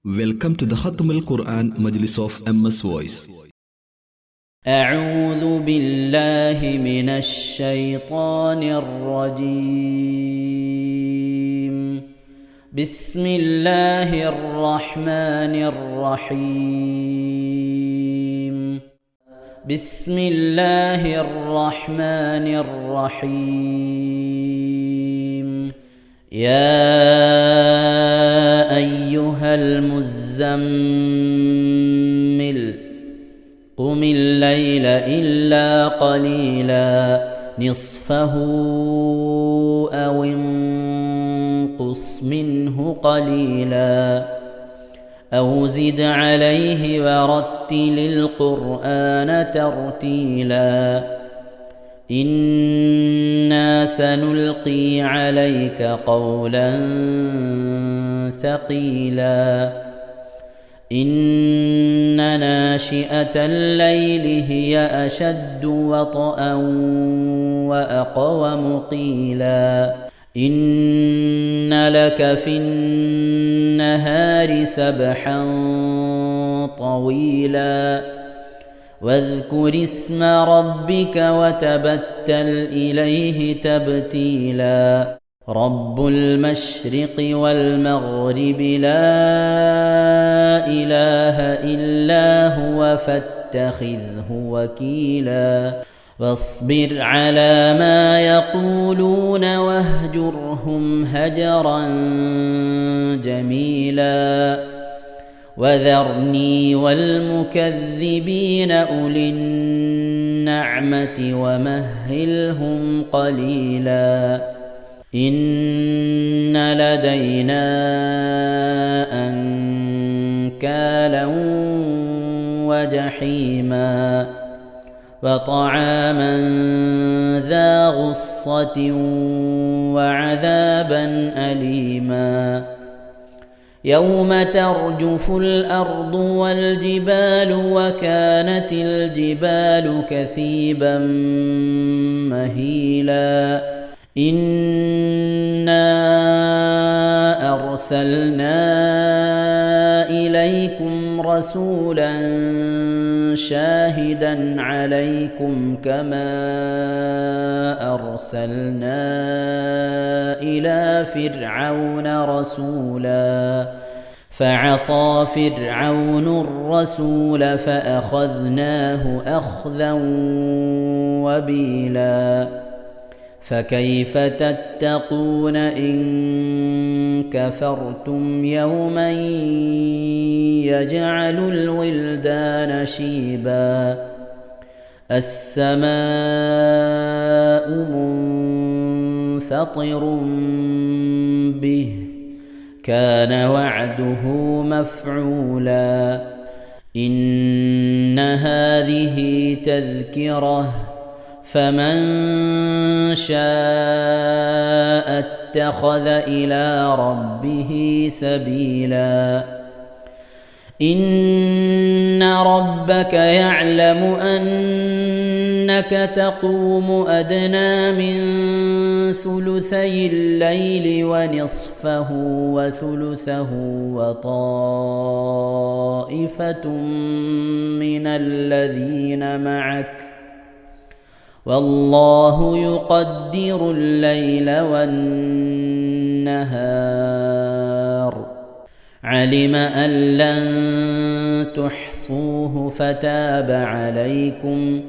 Welcome to the Khatm al-Quran Majlis of MS Voice. أعوذ بالله من الشيطان الرجيم. بسم الله الرحمن الرحيم. بسم الله الرحمن الرحيم. يا أيها المزمل قم الليل إلا قليلا نصفه أو انقص منه قليلا أو زد عليه ورتل القرآن ترتيلا إنا سنلقي عليك قولا ثقيلا إن ناشئة الليل هي أشد وطئا وأقوم قيلا إن لك في النهار سبحا طويلا واذكر اسم ربك وتبتل إليه تبتيلا رب المشرق والمغرب لا إله إلا هو فاتخذه وكيلا واصبر على ما يقولون واهجرهم هجرا جميلا وذرني والمكذبين أولي النعمة ومهلهم قليلا إن لدينا أنكالا وجحيما وطعاما ذا غصة وعذابا أليما يوم ترجف الأرض والجبال وكانت الجبال كثيبا مهيلا إنا أرسلنا إليكم رسولا شاهدا عليكم كما أرسلنا إلى فرعون رسولا فعصى فرعون الرسول فأخذناه أخذا وبيلا فكيف تتقون إن كفرتم يوما يجعل الولدان شيبا السماء منفطر به كان وعده مفعولا إن هذه تذكرة فمن شاء اتخذ إلى ربه سبيلا إن ربك يعلم أنك تقوم أدنى من ثلثي الليل ونصفه وثلثه وطائفة من الذين معك والله يقدر الليل والنهار علم أن لن تحصوه فتاب عليكم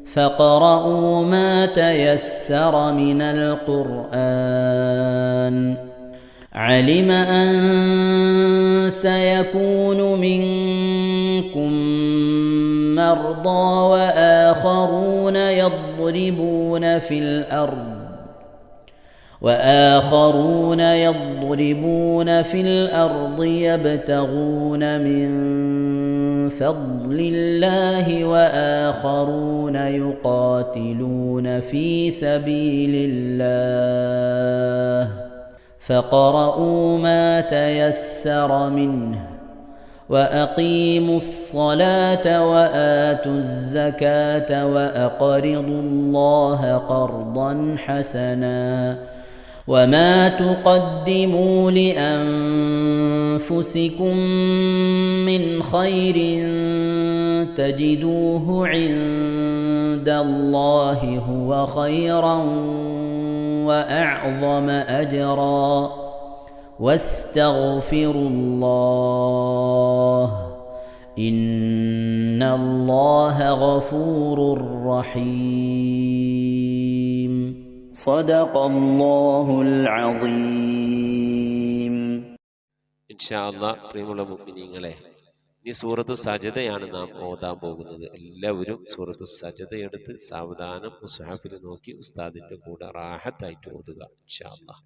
فاقرؤوا ما تيسر من القرآن علم أن سيكون منكم مرضى وآخرون يضربون في الأرض يبتغون من فضل الله وآخرون يقاتلون في سبيل الله فاقرؤوا ما تيسر منه وأقيموا الصلاة وآتوا الزكاة وأقرضوا الله قرضا حسنا وما تقدموا لأنفسكم من خير تجدوه عند الله هو خيرا وأعظم أجرا واستغفروا الله إن الله غفور رحيم صدق الله العظيم. ഇൻഷാ അല്ലാഹ് പ്രിയമുള്ള മുഅ്മിനീങ്ങളെ, ഈ സൂറത്തു സജദയാണ് നാം ഓതാൻ പോകുന്നത്. എല്ലാവരും സൂറത്തു സജദ എടുത്ത് സാവധാനം മുസ്ഹഫിൽ നോക്കി ഉസ്താദിന്റെ കൂടെ റാഹത്തായിട്ട് ഓതുക ഇൻഷാ അല്ലാഹ്.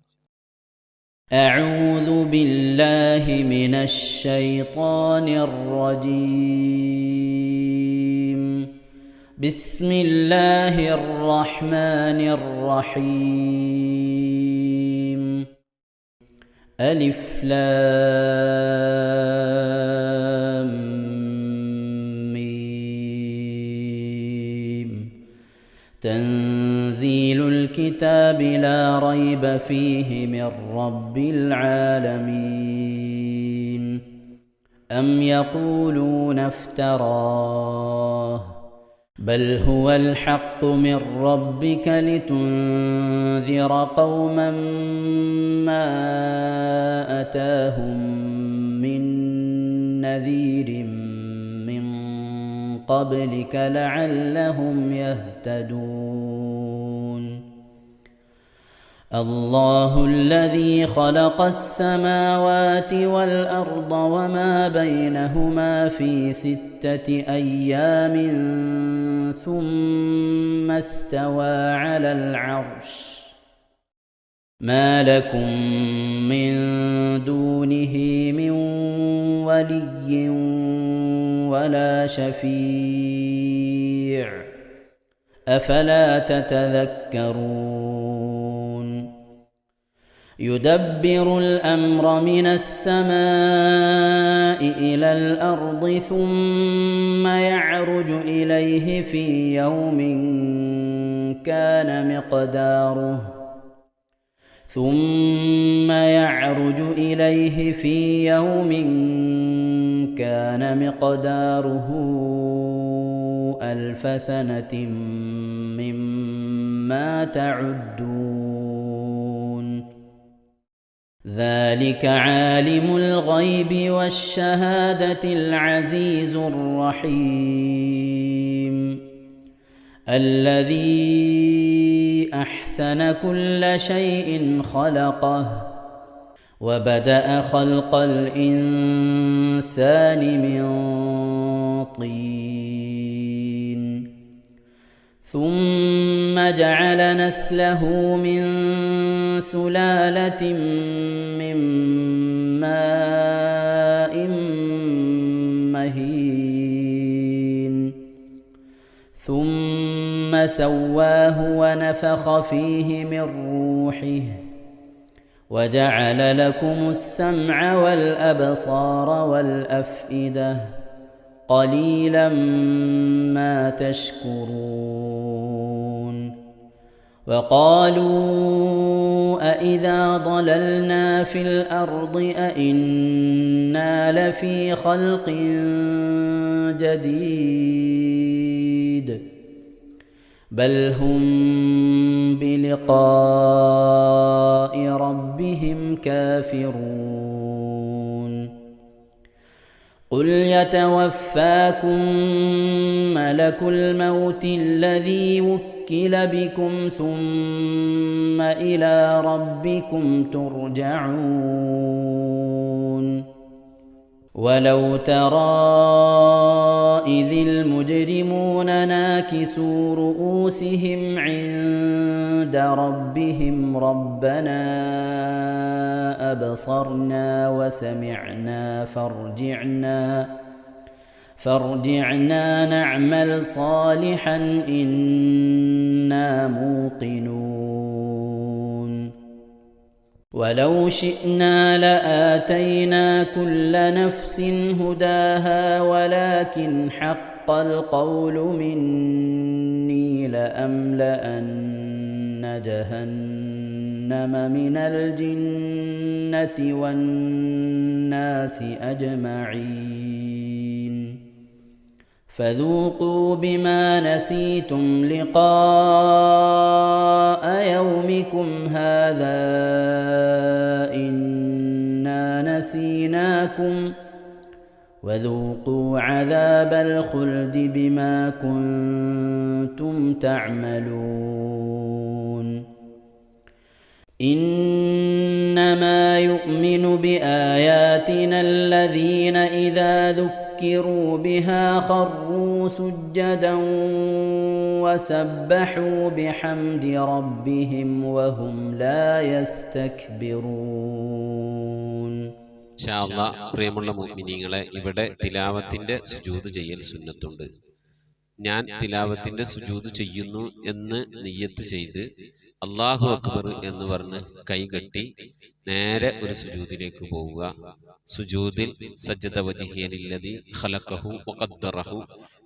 أعوذ بالله من الشيطان الرجيم. بسم الله الرحمن الرحيم. ألف لام ميم. تنزيل الكتاب لا ريب فيه من رب العالمين. أم يقولون افتراه بل هو الحق من ربك لتنذر قوما ما أتاهم من نذير من قبلك لعلهم يهتدون. الله الذي خلق السماوات والأرض وما بينهما في 6 أيام ثم استوى على العرش ما لكم من دونه من ولي ولا شفيع أفلا تتذكرون. يدبر الأمر من السماء إلى الأرض ثم يعرج إليه في يوم كان مقداره 1000 سنة مما تعدون. ذلك عالم الغيب والشهادة العزيز الرحيم الذي أحسن كل شيء خلقه وبدأ خلق الإنسان من طين ثم جعل نسله من سلالة من ماء مهين ثم سواه ونفخ فيه من روحه وجعل لكم السمع والأبصار والأفئدة قليلا ما تشكرون. وقالوا أإذا ضللنا في الأرض أإنا لفي خلق جديد بل هم بلقاء ربهم كافرون. قل يتوفاكم ملك الموت الذي وكل بكم ثم إلى ربكم ترجعون. ولو ترى إذ المجرمون ناكسوا رؤوسهم عند ربهم ربنا أبصرنا وسمعنا فارجعنا نعمل صالحا إنا موقنون. ولو شئنا لآتينا كل نفس هداها ولكن حق القول مني لأملأن جهنم من الجنة والناس أجمعين فذوقوا بما نسيتم لقاء يومكم هذا إنا نسيناكم وذوقوا عذاب الخلد بما كنتم تعملون إنما يؤمن بآياتنا الذين إذا ذكروا بها خروا سجدا وسبحوا بحمد ربهم وهم لا يستكبرون. ഇൻഷാ അല്ലാഹ് പ്രിയമുള്ള മുഅ്മിനീങ്ങളെ, ഇവിടെ തിലാവത്തിന്റെ സുജൂദ് ചെയ്യൽ സുന്നത്തുണ്ട്. ഞാൻ തിലാവത്തിന്റെ സുജൂദ് ചെയ്യുന്നു എന്ന് നിയ്യത്ത് ചെയ്ത് അല്ലാഹു അക്ബർ എന്ന് പറഞ്ഞ് കൈകെട്ടി നേരെ ഒരു സുജൂദിലേക്ക് പോവുക. സുജൂദിൽ സജ്ജദ വജ്ഹിയ ലില്ലദി ഖലഖഹു വഖദ്ദറഹു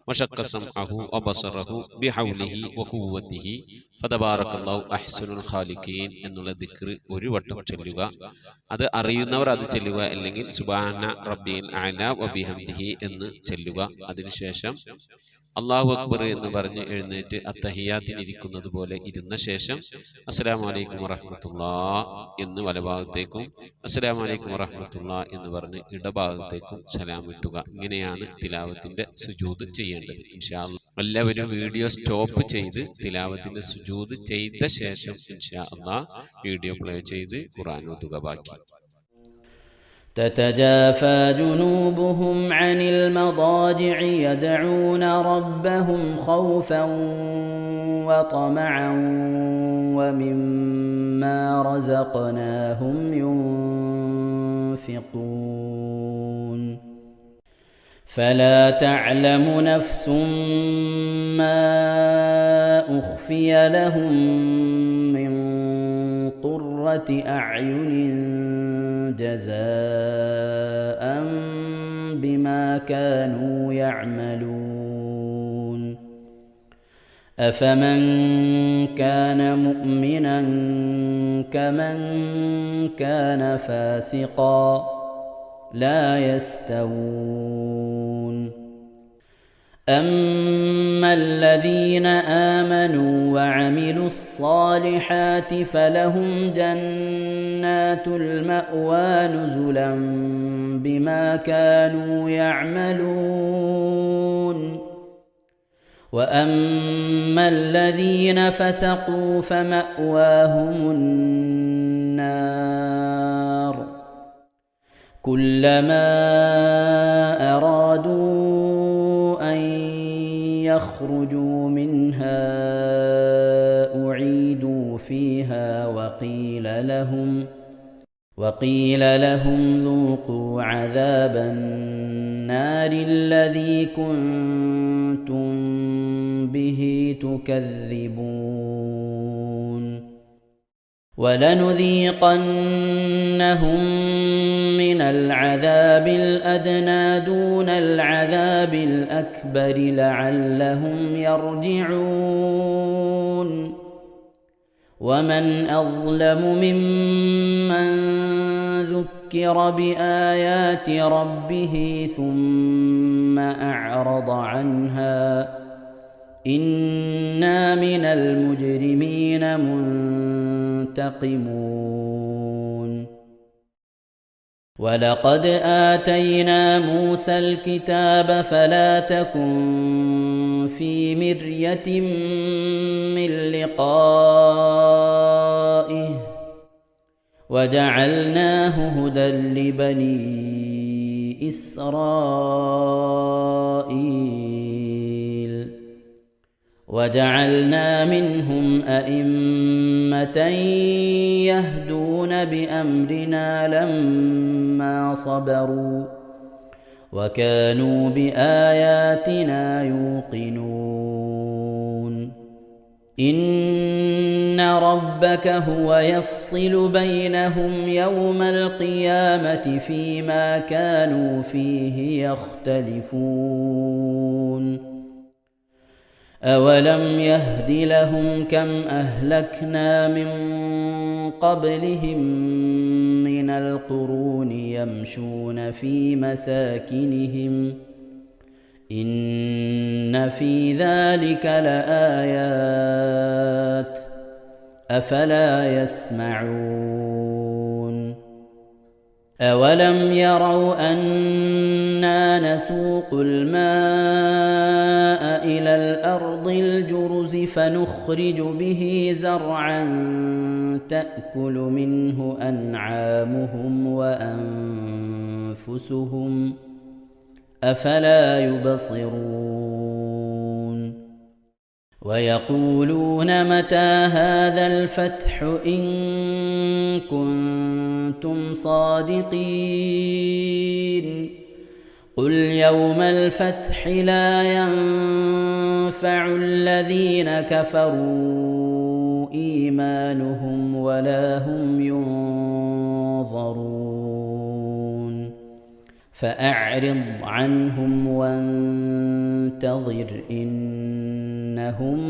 വശഖ്ഖ സംഅഹു വബസറഹു ബിഹൗലിഹി വഖുവ്വതിഹി ഫതബാറകല്ലാഹു അഹ്സനുൽ ഖാലിഖീൻ എന്നുള്ള ദിക്ർ ഒരു വട്ടം ചൊല്ലുക. അത് അറിയുന്നവർ അത് ചൊല്ലുക, അല്ലെങ്കിൽ സുബ്ഹാന റബ്ബിൽ അഅല വബിഹംദിഹി എന്ന് ചൊല്ലുക. അതിനുശേഷം അല്ലാഹു അക്ബർ എന്ന് പറഞ്ഞ് എഴുന്നേറ്റ് അത്തഹിയാത്തിനിരിക്കുന്നത് പോലെ ഇരുന്ന ശേഷം അസ്സലാമു അലൈക്കും വറഹ്മത്തുള്ളാഹ് എന്ന് വലഭാഗത്തേക്കും അസ്സലാമു അലൈക്കും വറഹ്മത്തുള്ളാഹ് എന്ന് പറഞ്ഞ് ഇടഭാഗത്തേക്കും സലാം ഇട്ടുക. ഇങ്ങനെയാണ് തിലാവത്തിന്റെ സുജൂദ് ചെയ്യേണ്ടത്. ഇൻഷാ അല്ലാഹ് എല്ലാവരും വീഡിയോ സ്റ്റോപ്പ് ചെയ്ത് തിലാവത്തിന്റെ സുജൂദ് ചെയ്ത ശേഷം ഇൻഷാ അല്ലാഹ് വീഡിയോ പ്ലേ ചെയ്ത് ഖുർആൻ ഓതുക. ബാക്കി تتجافى جنوبهم عن المضاجع يدعون ربهم خوفا وطمعا ومما رزقناهم ينفقون فلا تعلم نفس ما أخفي لهم من قرة أعين جزاء بما كانوا يعملون أفمن كان مؤمنا كمن كان فاسقا لا يستوون أما الذين آمنوا وعملوا الصالحات فلهم جنات المأوى نزلا بما كانوا يعملون وأما الذين فسقوا فمأواهم النار كلما أرادوا أن يخرجوا منها أعيدوا فيها وقيل لهم ذوقوا عذاب النار الذي كنتم به تكذبون ولنذيقنهم من العذاب الأدنى دون العذاب الأكبر لعلهم يرجعون ومن أظلم ممن ذكر بآيات ربه ثم أعرض عنها إنا من المجرمين منتقمون ولقد آتينا موسى الكتاب فلا تكن في مرية من لقائه وجعلناه هدى لبني إسرائيل وجعلنا منهم أئمة يهدون بأمرنا لما صبروا وكانوا بآياتنا يوقنون إن ربك هو يفصل بينهم يوم القيامة فيما كانوا فيه يختلفون أولم يهد لهم كم أهلكنا من قبلهم من القرون يمشون في مساكنهم إن في ذلك لآيات أفلا يسمعون أولم يروا أنا نسوق الماء إلى الأرض الجرز فنخرج به زرعا تأكل منه أنعامهم وأنفسهم أفلا يبصرون ويقولون متى هذا الفتح إن كنتم صادقين قل يوم الفتح لا ينفع الذين كفروا إيمانهم ولا هم ينظرون فأعرض عنهم وانتظر إنهم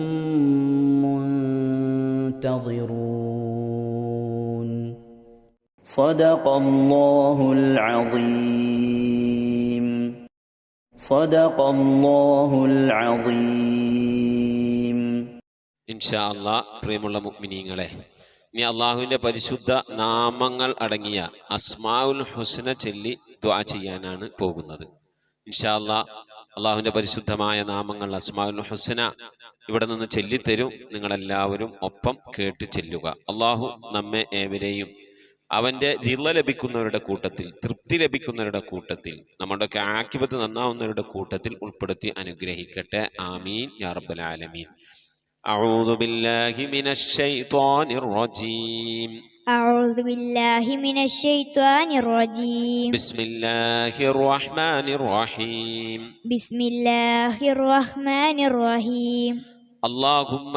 منتظرون صدق الله العظيم صدق الله العظيم ഇൻഷാ അല്ലാ. പ്രിയമുള്ള മുഅ്മിനീങ്ങളെ, ഇനി അള്ളാഹുവിൻ്റെ പരിശുദ്ധ നാമങ്ങൾ അടങ്ങിയ അസ്മാഉൽ ഹുസ്ന ചൊല്ലി ദുആ ചെയ്യാനാണ് പോകുന്നത്. ഇൻഷാ അല്ലാ, അള്ളാഹുവിൻ്റെ പരിശുദ്ധമായ നാമങ്ങൾ അസ്മാഉൽ ഹുസ്ന ഇവിടെ നിന്ന് ചൊല്ലിത്തരും. നിങ്ങളെല്ലാവരും ഒപ്പം കേട്ട് ചെല്ലുക. അള്ളാഹു നമ്മെ ഏവരെയും അവൻ്റെ റിള ലഭിക്കുന്നവരുടെ കൂട്ടത്തിൽ, തൃപ്തി ലഭിക്കുന്നവരുടെ കൂട്ടത്തിൽ, നമ്മുടെയൊക്കെ ആഖിബത്ത് നന്നാവുന്നവരുടെ കൂട്ടത്തിൽ ഉൾപ്പെടുത്തി അനുഗ്രഹിക്കട്ടെ. ആമീൻ യാ റബ്ബൽ ആലമീൻ. أعوذ بالله من الشيطان الرجيم. أعوذ بالله من الشيطان الرجيم. بسم الله الرحمن الرحيم. بسم الله الرحمن الرحيم. اللهم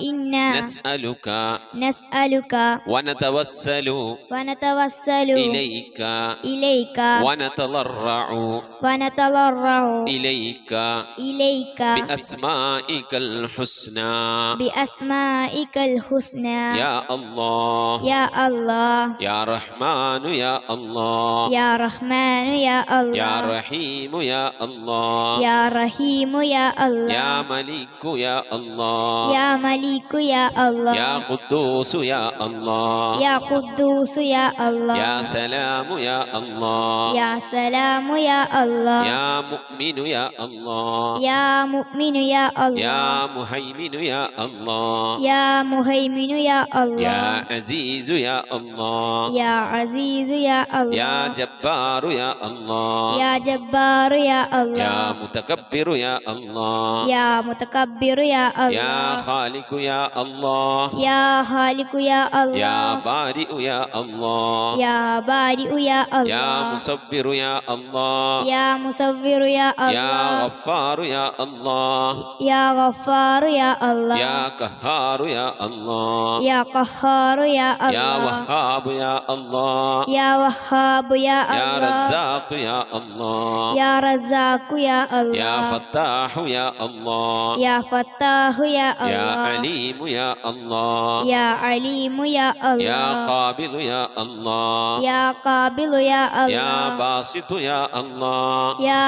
إنا نسألك ونتوسل إليك ونتضرع إليك بأسمائك الحسنى يا الله يا رحمن يا الله يا رحيم يا الله يا ملك يا الله يا يا قدوس يا الله يا سلام يا الله يا مؤمن يا الله يا مهيمن يا الله يا عزيز يا الله يا جبار يا الله يا متكبر يا الله يا خالق يا الله يا بارئ يا الله يا مصور يا الله يا غفار يا الله يا قهار يا الله يا وهاب يا الله يا رزاق يا الله يا فتاح يا الله يا عليم يا الله يا قابل يا الله يا باسط يا الله يا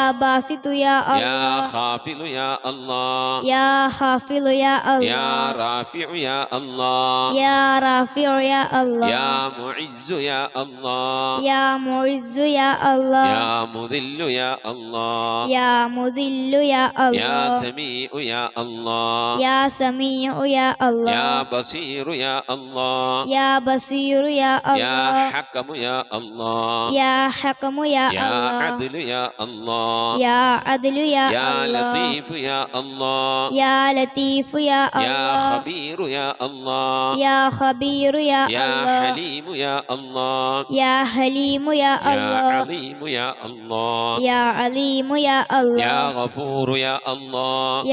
خافل يا الله يا رافع يا الله يا معز يا الله يا مذل يا الله يا سميع يا الله يا بصير يا الله يا حكم يا الله يا عدل يا الله يا لطيف يا الله يا خبير يا الله يا حليم يا الله يا عظيم يا الله يا غفور يا الله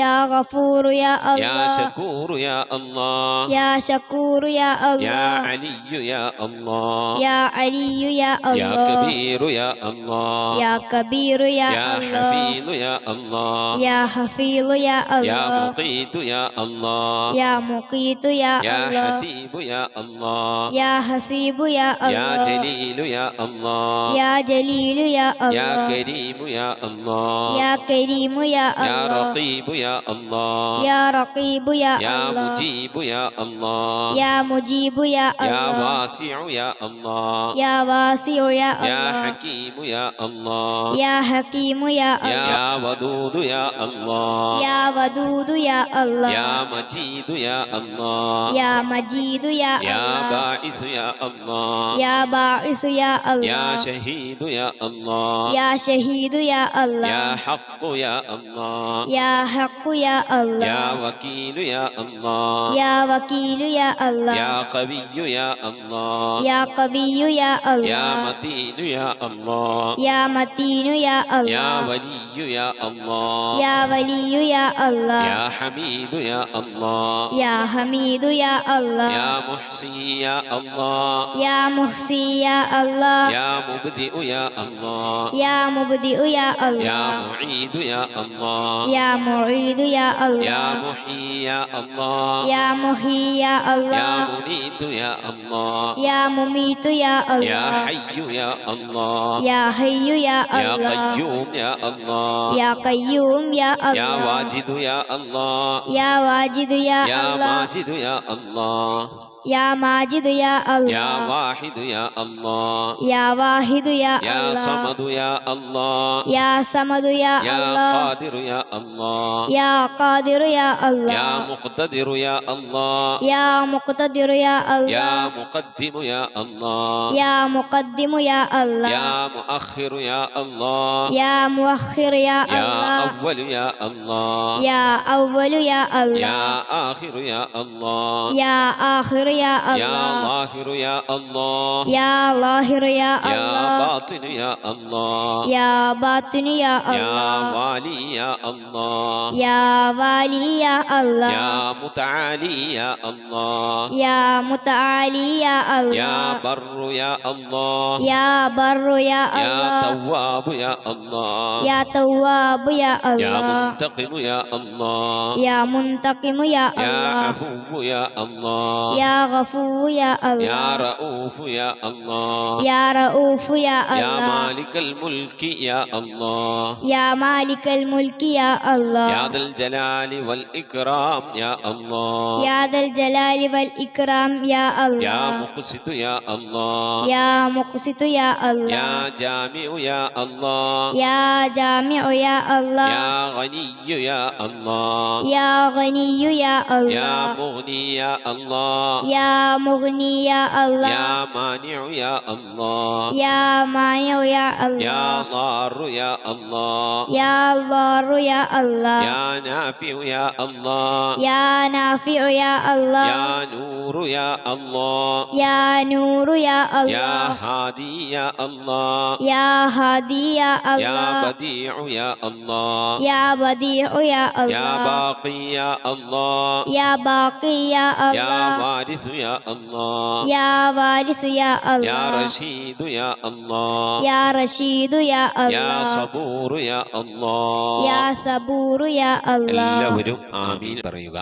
يا شكور يا الله يا شكور يا يا الله علي يا الله يا علي يا يا الله كبير يا الله يا كبير يا يا الله حفيظ يا الله يا حفيظ يا يا الله مقيت يا الله يا مقيت يا يا الله حسيب يا الله يا حسيب يا يا الله جليل يا الله يا جليل يا يا الله كريم يا الله يا كريم يا يا الله رقيب يا الله يا رقيب يا يا الله مجيب يا الله يا مجيب يا يا الله واسع يا الله يا واسع يا يا الله حكيم يا الله يا حكيم يا الله يا ودود يا الله يا ودود يا الله يا مجيد يا الله يا مجيد يا يا الله باعث يا الله يا باعث يا يا الله شهيد يا الله يا شهيد يا الله يا حق يا الله يا حق يا الله يا وكيل يا الله يا وكيل يا الله يا قوي يا الله يا قوي يا يا الله متين يا الله يا متين يا يا الله ولي يا الله يا ولي يا الله يا حميد يا الله يا حميد يا الله يا محصي يا الله يا محصي يا الله يا مبدئ يا الله يا مبدئ يا يا الله معيد يا الله يا معيد يا يا الله محيي يا الله يا محيي يا يا الله مميت يا الله يا مميت يا يا الله حي يا الله يا حي يا يا الله قيوم يا الله يا قيوم يا يا الله واجد يا الله يا واجد يا يا الله ماجد يا الله يا ماجد يا يا الله واحد يا الله يا واحد يا يا الله صمد يا الله يا صمد يا يا الله قادر يا الله يا قادر يا يا الله مقتدر يا الله يا مقتدر يا يا الله مقدم يا الله يا مقدم يا الله يا مؤخر يا الله يا مؤخر يا يا الله أول يا الله يا أول يا الله يا آخر يا الله يا آخر يا يا الله ظاهر يا الله يا ظاهر يا يا الله باطن يا الله يا باطن يا يا الله والي يا الله يا والي يا الله يا متعالي يا الله يا متعالي يا يا الله بر يا الله يا بر يا يا الله تواب يا الله يا تواب يا يا الله منتقم يا الله يا منتقم يا يا الله عفو يا الله يا غفور يا يا الله رؤوف يا الله يا رؤوف يا يا الله مالك الملك يا الله يا مالك الملك يا الله يا ذا الجلال والإكرام يا الله يا ذا الجلال والإكرام يا يا الله مقسط يا الله يا مقسط يا الله يا جامع يا الله يا جامع يا الله يا غني يا الله يا غني يا يا الله مغني يا الله يا مغني يا الله يا مانع يا الله يا مانع يا يا الله ضار يا الله يا ضار يا الله يا نافع يا الله يا نافع يا الله يا نور يا الله يا نور يا يا الله هادي يا الله يا هادي يا يا الله بديع يا الله يا بديع يا يا الله باقي يا الله يا باقي يا يا الله وارث يا الله يا وارث يا يا الله رشيد يا الله يا رشيد يا يا الله صبور يا الله يا صبور يا الله എല്ലാവരും ആമീൻ പറയുക.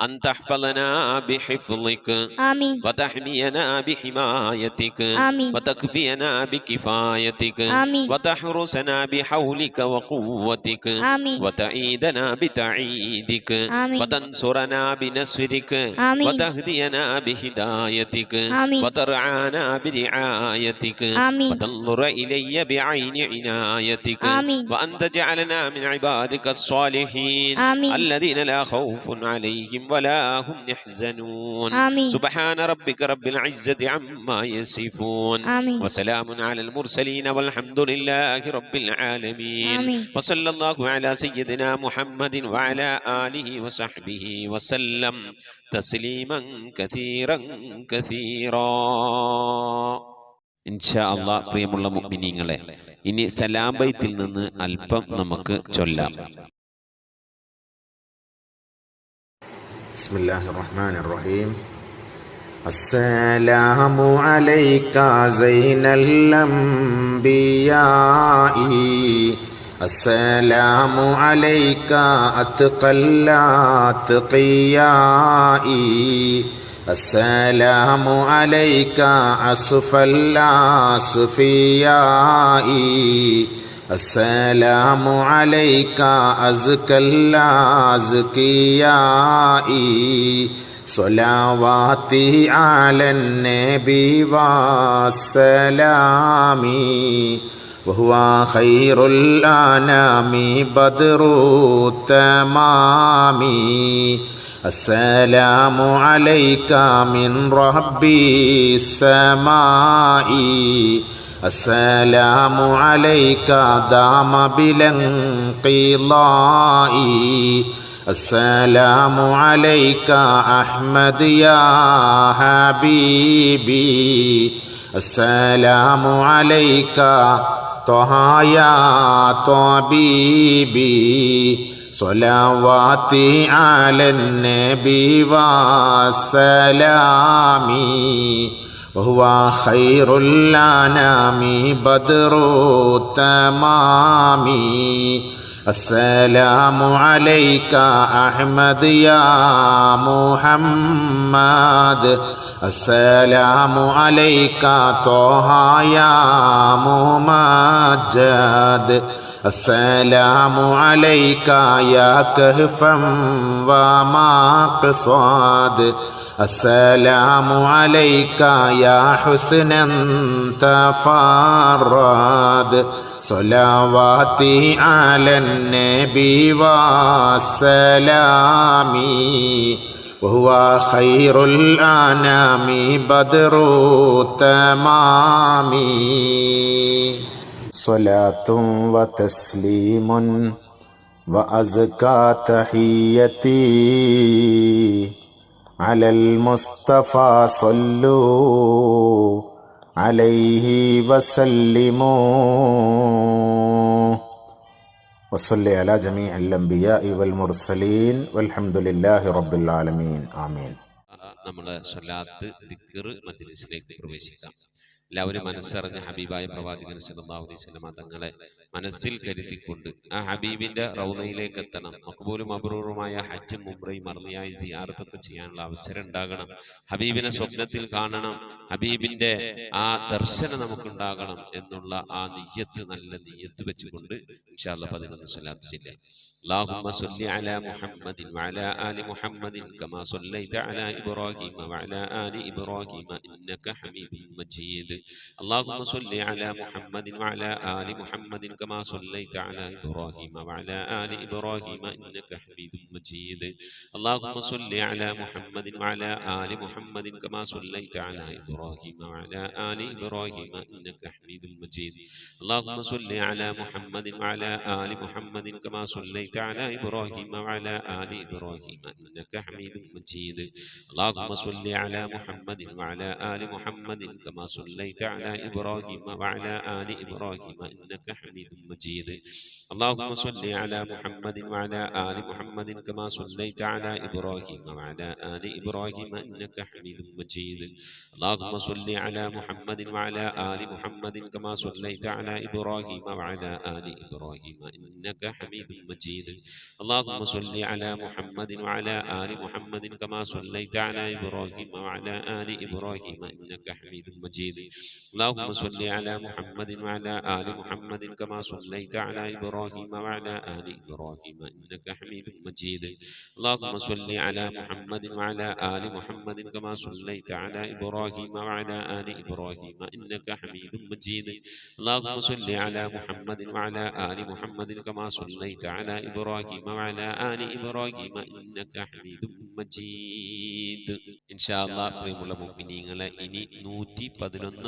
أن تحفظنا بحفظك آمين وتحمينا بحمايتك آمين وتكفينا بكفايتك آمين وتحرسنا بحولك وقوتك آمين وتعيدنا بتعيدك آمين وتنصرنا بنصرك آمين وتهدينا بهدايتك آمين وترعانا برعايتك آمين وتنظر إلي بعين عنايتك آمين وأن تجعلنا من عبادك الصالحين آمين الذين لا خوف عليهم ولا هم يحزنون آمين سبحان ربك رب العزة عما يصفون آمين وسلام على المرسلين والحمد لله رب العالمين آمين وصلى الله على سيدنا محمد وعلى آله وصحبه وسلم تسليما كثيرا كثيرا ഇൻഷാ അല്ലാഹ്. പ്രിയമുള്ള മുഅ്മിനീങ്ങളെ, ഇനി സലാം ബൈത്തിൽ നിന്ന് അല്പം നമുക്ക് ചൊല്ലാം. ബിസ്മില്ലാഹിർ റഹ്മാനിർ റഹീം. അസ്സലാമു അലൈക സൈനൽ അംബിയാഇ, അസ്സലാമു അലൈക അത്ഖൽ അത്ഖിയാഇ, അസ്സലാമു അലൈക അസ്ഫൽ അസ്ഫിയാഇ, അസ്സലാമു അലൈക അസ്കൽ അസ്കിയാഇ, സ്വലാവാതി അലൻ നബി വസ്സലാമി, വഹുവ ഖൈറുൽ അനാമി ബദ്റു തമാമി, അസ്സലാമു അലൈക മിൻ റബ്ബിസ് സമാഇ, അസ്സലാമു അലൈക ദാമ ബിലൻഖിളാഇ, അസ്സലാമു അലൈക അഹ്മദ് യാ ഹബീബി, അസ്സലാമു അലൈക ത്വഹ യാ ത്വബീബി, സ്വലാവാതി അലൻ നബി വസ്സലാമി, വഹുവ ഖൈറുൽ അനാമി ബദ്റു തമാമി, അസ്സലാമു അലൈക അഹ്മദ് യാ മുഹമ്മദ്, അസ്സലാമു അലൈക ത്വഹ യാ മുമജ്ജദ്, അസ്സലാമു അലൈക യാ കഹ്ഫൻ വമഖ്സാദ്, അസ്സലാമു അലൈക യാ ഹുസ്നൻ തഫറദ്, സ്വലാവാതി അലൻ നബി വസ്സലാമി, വഹുവ ഖൈറുൽ അനാമി ബദ്റു തമാമി. സ്വലാത്തും വതസ്ലീമുൻ വഅസ്കാ തഹിയ്യതി അലൽ മുസ്തഫ സ്വല്ലു അലൈഹി വസല്ലിമു, വസല്ലി അലാ ജമീഇൽ അംബിയാഇ വൽ മുർസലീൻ വൽഹംദുലില്ലാഹി റബ്ബിൽ ആലമീൻ. ആമീൻ. നമ്മുടെ സ്വലാത്ത് ദിക്ർ മജ്ലിസിലേക്ക് പ്രവേശിക്കാം. എല്ലാവരും മനസ്സറിഞ്ഞ ഹബീബായ പ്രവാചകൻ സല്ലല്ലാഹു അലൈഹി വസല്ലം തങ്ങളെ മനസ്സിൽ കരുതിക്കൊണ്ട് ആ ഹബീബിന്റെ റൗദയിലേക്ക് എത്തണം. മഖ്ബൂലും മബ്റൂറുമായ ഹജ്ജും ഉംറയും മർളിയായി സിയാറത്തൊക്കെ ചെയ്യാനുള്ള അവസരം ഉണ്ടാകണം. ഹബീബിനെ സ്വപ്നത്തിൽ കാണണം, ഹബീബിന്റെ ആ ദർശനം നമുക്കുണ്ടാകണം എന്നുള്ള ആ നിയ്യത്ത്, നല്ല നിയ്യത്ത് വെച്ചുകൊണ്ട് ഇൻഷാ അല്ലാഹ് 11 സ്വലാത്ത് ചൊല്ലാം. اللهم صل على محمد وعلى آل محمد كما صليت على إبراهيم وعلى آل إبراهيم إنك حميد مجيد. اللهم صل على محمد وعلى آل محمد كما صليت على إبراهيم وعلى آل إبراهيم إنك حميد مجيد. اللهم صل على محمد وعلى آل محمد كما صليت على إبراهيم وعلى آل إبراهيم إنك حميد مجيد. اللهم صل على محمد وعلى آل محمد كما صليت على إبراهيم وعلى آل إبراهيم إنك حميد مجيد. اللهم صل على محمد وعلى آل محمد كما صليت على إبراهيم وعلى آل إبراهيم إنك حميد مجيد. اللهم صل على محمد وعلى آل محمد كما صليت على إبراهيم وعلى آل إبراهيم إنك حميد مجيد. اللهم صل على محمد وعلى آل محمد كما صليت على إبراهيم وعلى آل إبراهيم إنك حميد مجيد. اللهم صل على محمد وعلى آل محمد كما صليت على إبراهيم وعلى آل إبراهيم إنك حميد مجيد. اللهم صل على محمد وعلى آل محمد كما صليت على إبراهيم وعلى آل إبراهيم إنك حميد مجيد. اللهم صل على محمد وعلى آل محمد كما صليت على إبراهيم وعلى آل إبراهيم إنك حميد مجيد. اللهم صل على محمد وعلى آل محمد كما صليت على إبراهيم وعلى آل إبراهيم إنك حميد مجيد. إن شاء الله പ്രിയമുള്ള മുഅ്മിനീങ്ങളെ, ഇനി 111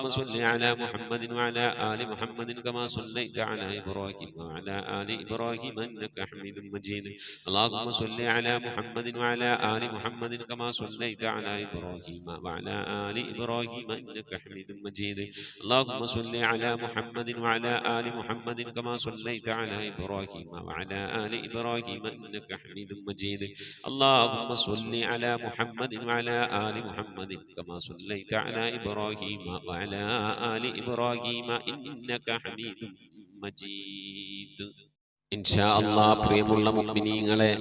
اللهم صل على محمد وعلى آل محمد كما صليت على إبراهيم وعلى آل إبراهيم إنك حميد مجيد اللهم صل على محمد وعلى آل محمد كما صليت على إبراهيم وعلى آل إبراهيم إنك حميد مجيد اللهم صل على محمد وعلى آل محمد كما صليت على إبراهيم وعلى آل إبراهيم إنك حميد مجيد اللهم صل على محمد وعلى آل محمد كما صليت على إبراهيم وعلى آل إبراهيم إنك حميد مجيد إن شاء الله പ്രിയമുള്ള മുഅ്മിനീങ്ങളെ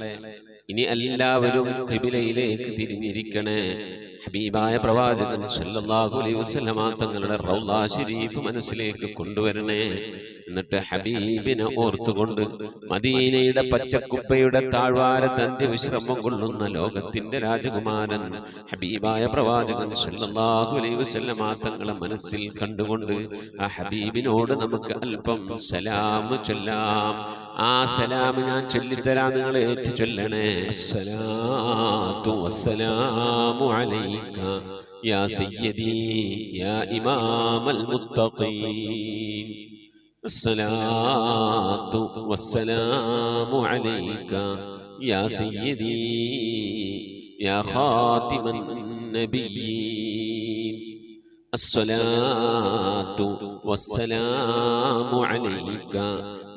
ഇനി എല്ലാവരും ഖിബിലയിലേക്ക് തിരിഞ്ഞിരിക്കണേ ഹബീബായ പ്രവാചകൻ സല്ലല്ലാഹു അലൈഹി വസല്ലമ തങ്ങളുടെ റൗള ശരീഫ് മനസ്സിലേക്ക് കൊണ്ടുവരണേ എന്നിട്ട് ഹബീബിനെ ഓർത്തുകൊണ്ട് മദീനയുടെ പച്ചക്കുപ്പയുടെ താഴ്വാരത്ത് അന്ത്യവിശ്രമം കൊള്ളുന്ന ലോകത്തിന്റെ രാജകുമാരൻ ഹബീബായ പ്രവാചകൻ സല്ലല്ലാഹു അലൈഹി വസല്ലമ തങ്ങളെ മനസ്സിൽ കണ്ടുകൊണ്ട് ആ ഹബീബിനോട് നമുക്ക് അല്പം സലാം ചൊല്ലാം ആ സലാം ഞാൻ ചൊല്ലിത്തരാം നിങ്ങൾ ഏറ്റു ചൊല്ലണേ അസ്സലാത്തു വസ്സലാമു അലൈക യാ സയ്യിദി യാ ഇമാമൽ മുത്തഖീൻ അസ്സലാത്തു വസ്സലാമു അലൈക യാ സയ്യിദി യാ ഖാതിമൻ നബിയ്യീൻ الصلاة والسلام عليك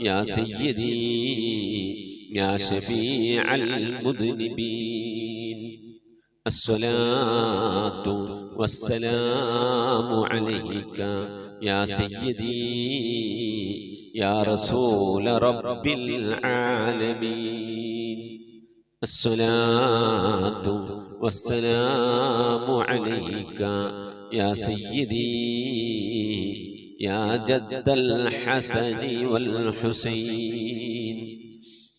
يا سيدي يا شفيع المذنبين الصلاة والسلام عليك يا سيدي يا رسول رب العالمين الصلاة والسلام عليك يا سيدي يا جد الحسن والحسين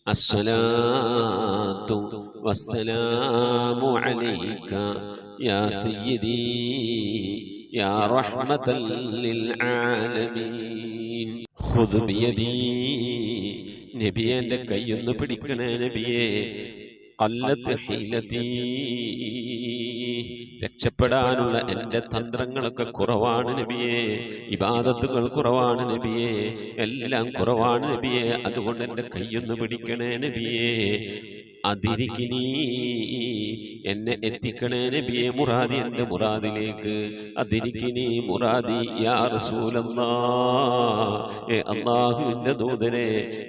الصلاة والسلام عليك يا سيدي يا رحمة للعالمين خذ بيدي نبيه لكي പിടിക്കണേ നബിയേ قلت حيلتي രക്ഷപ്പെടാനുള്ള എൻ്റെ തന്ത്രങ്ങളൊക്കെ കുറവാണ് നബിയേ ഇബാദത്തുകൾ കുറവാണ് നബിയേ എല്ലാം കുറവാണ് നബിയേ അതുകൊണ്ട് എൻ്റെ കൈയൊന്ന് പിടിക്കണേ നബിയേ അതിരിക്കിനി എന്നെ എത്തിക്കണേ നബിയെ മുറാദി എൻ്റെ മുറാദിലേക്ക് അതിരിക്കിനി മുറാദി യാ റസൂലല്ലാഹ് അല്ലാഹുവിൻ്റെ ദൂതനെ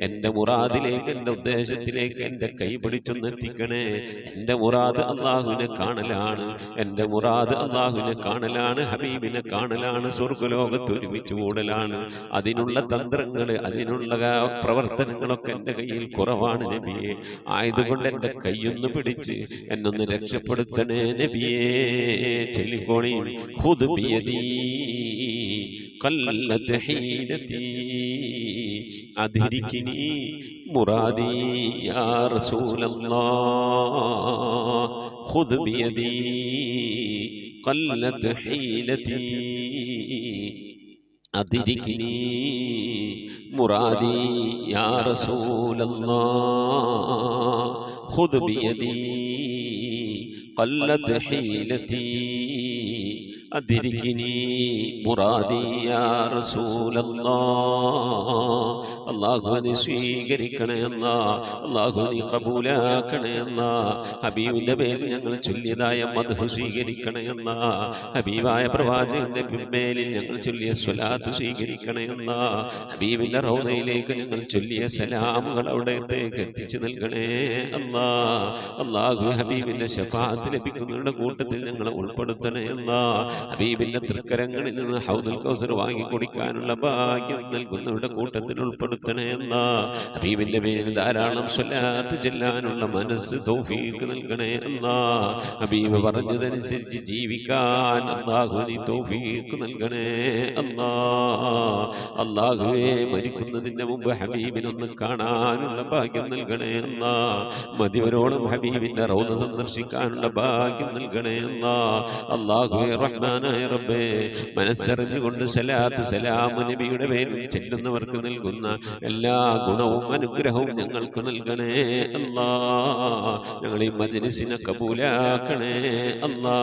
എൻ്റെ മുറാദിലേക്ക് എൻ്റെ ഉദ്ദേശത്തിലേക്ക് എൻ്റെ കൈ പിടിച്ചൊന്ന് എത്തിക്കണേ എൻ്റെ മുറാദ് അല്ലാഹുവിനെ കാണലാണ് എൻ്റെ മുറാദ് അല്ലാഹുവിനെ കാണലാണ് ഹബീബിനെ കാണലാണ് സ്വർഗ്ഗലോകത്ത് ഒരുമിച്ച് കൂടലാണ് അതിനുള്ള തന്ത്രങ്ങൾ അതിനുള്ള പ്രവർത്തനങ്ങളൊക്കെ എൻ്റെ കയ്യിൽ കുറവാണ് നബിയെ ആയതുകൊണ്ട് എൻ്റെ കൈയൊന്ന് പിടിച്ച് എന്നൊന്ന് രക്ഷപ്പെടുത്തണേ നബിയേ ചൊല്ലിക്കോണി ഖുദ് ബിയദി ഖല്ലത് ഹീനതി അദ്രികിനി മുറാദി യാ റസൂലല്ലാഹ് ഖുദ് ബിയദി ഖല്ലത് ഹീനതി أدركني مرادي يا رسول الله خذ بيدي قلت حيلتي أدركني مرادي يا رسول الله അള്ളാഹുവിനെ സ്വീകരിക്കണേ അള്ളാഹുവിനെ കബൂലാക്കണേ ഹബീബിന്റെ പേരിൽ ഞങ്ങൾ ചൊല്ലിയതായ മദ്ഹ് സ്വീകരിക്കണേ ഹബീബായ പ്രവാചകന്റെ മേലിൽ ഞങ്ങൾ ചൊല്ലിയ സ്വലാത്ത് സ്വീകരിക്കണേ ഹബീബിന്റെ റൗദയിലേക്ക് ഞങ്ങൾ ചൊല്ലിയ സലാമുകൾ അവിടത്തേക്ക് എത്തിച്ചു നൽകണേ അള്ളാഹു ഹബീബിന്റെ ശഫാഅത്ത് ലഭിക്കുന്നവരുടെ കൂട്ടത്തിൽ ഞങ്ങളെ ഉൾപ്പെടുത്തണേ ഹബീബിന്റെ തൃക്കരങ്ങളിൽ നിന്ന് ഹൗദുൽ കൗസർ വാങ്ങി കുടിക്കാനുള്ള ഭാഗ്യം നൽകുന്നവരുടെ കൂട്ടത്തിൽ ഉൾപ്പെടുത്തണേ ഹബീബിന്റെ പേരിൽ ധാരാളം സ്വലാത്ത് ചെല്ലാനുള്ള മനസ്സ് തൗഫീഖ് നൽകണേ ഹബീബ് പറഞ്ഞതനുസരിച്ച് ജീവിക്കാൻ അല്ലാഹു നീ തൗഫീഖ് നൽകണേ അല്ലാഹുവേ മരിക്കുന്നതിന് മുമ്പ് ഹബീബിനൊന്ന് കാണാനുള്ള ഭാഗ്യം നൽകണേ മതിവരോളം ഹബീബിന്റെ റൗദ സന്ദർശിക്കാനുള്ള ഭാഗ്യം നൽകണേ അല്ലാഹുവേ റഹ്മാനായ റബ്ബേ മനസ്സറിഞ്ഞുകൊണ്ട് സലാത്ത് സലാം നബിയുടെ പേരിൽ ചെല്ലുന്നവർക്ക് നൽകുന്ന എല്ലാ ഗുണവും അനുഗ്രഹവും ഞങ്ങൾക്ക് നൽകണേ അല്ലാ. ഞങ്ങൾ ഈ മജ്‌ലിസിനെ കബൂലാക്കണേ അല്ലാ.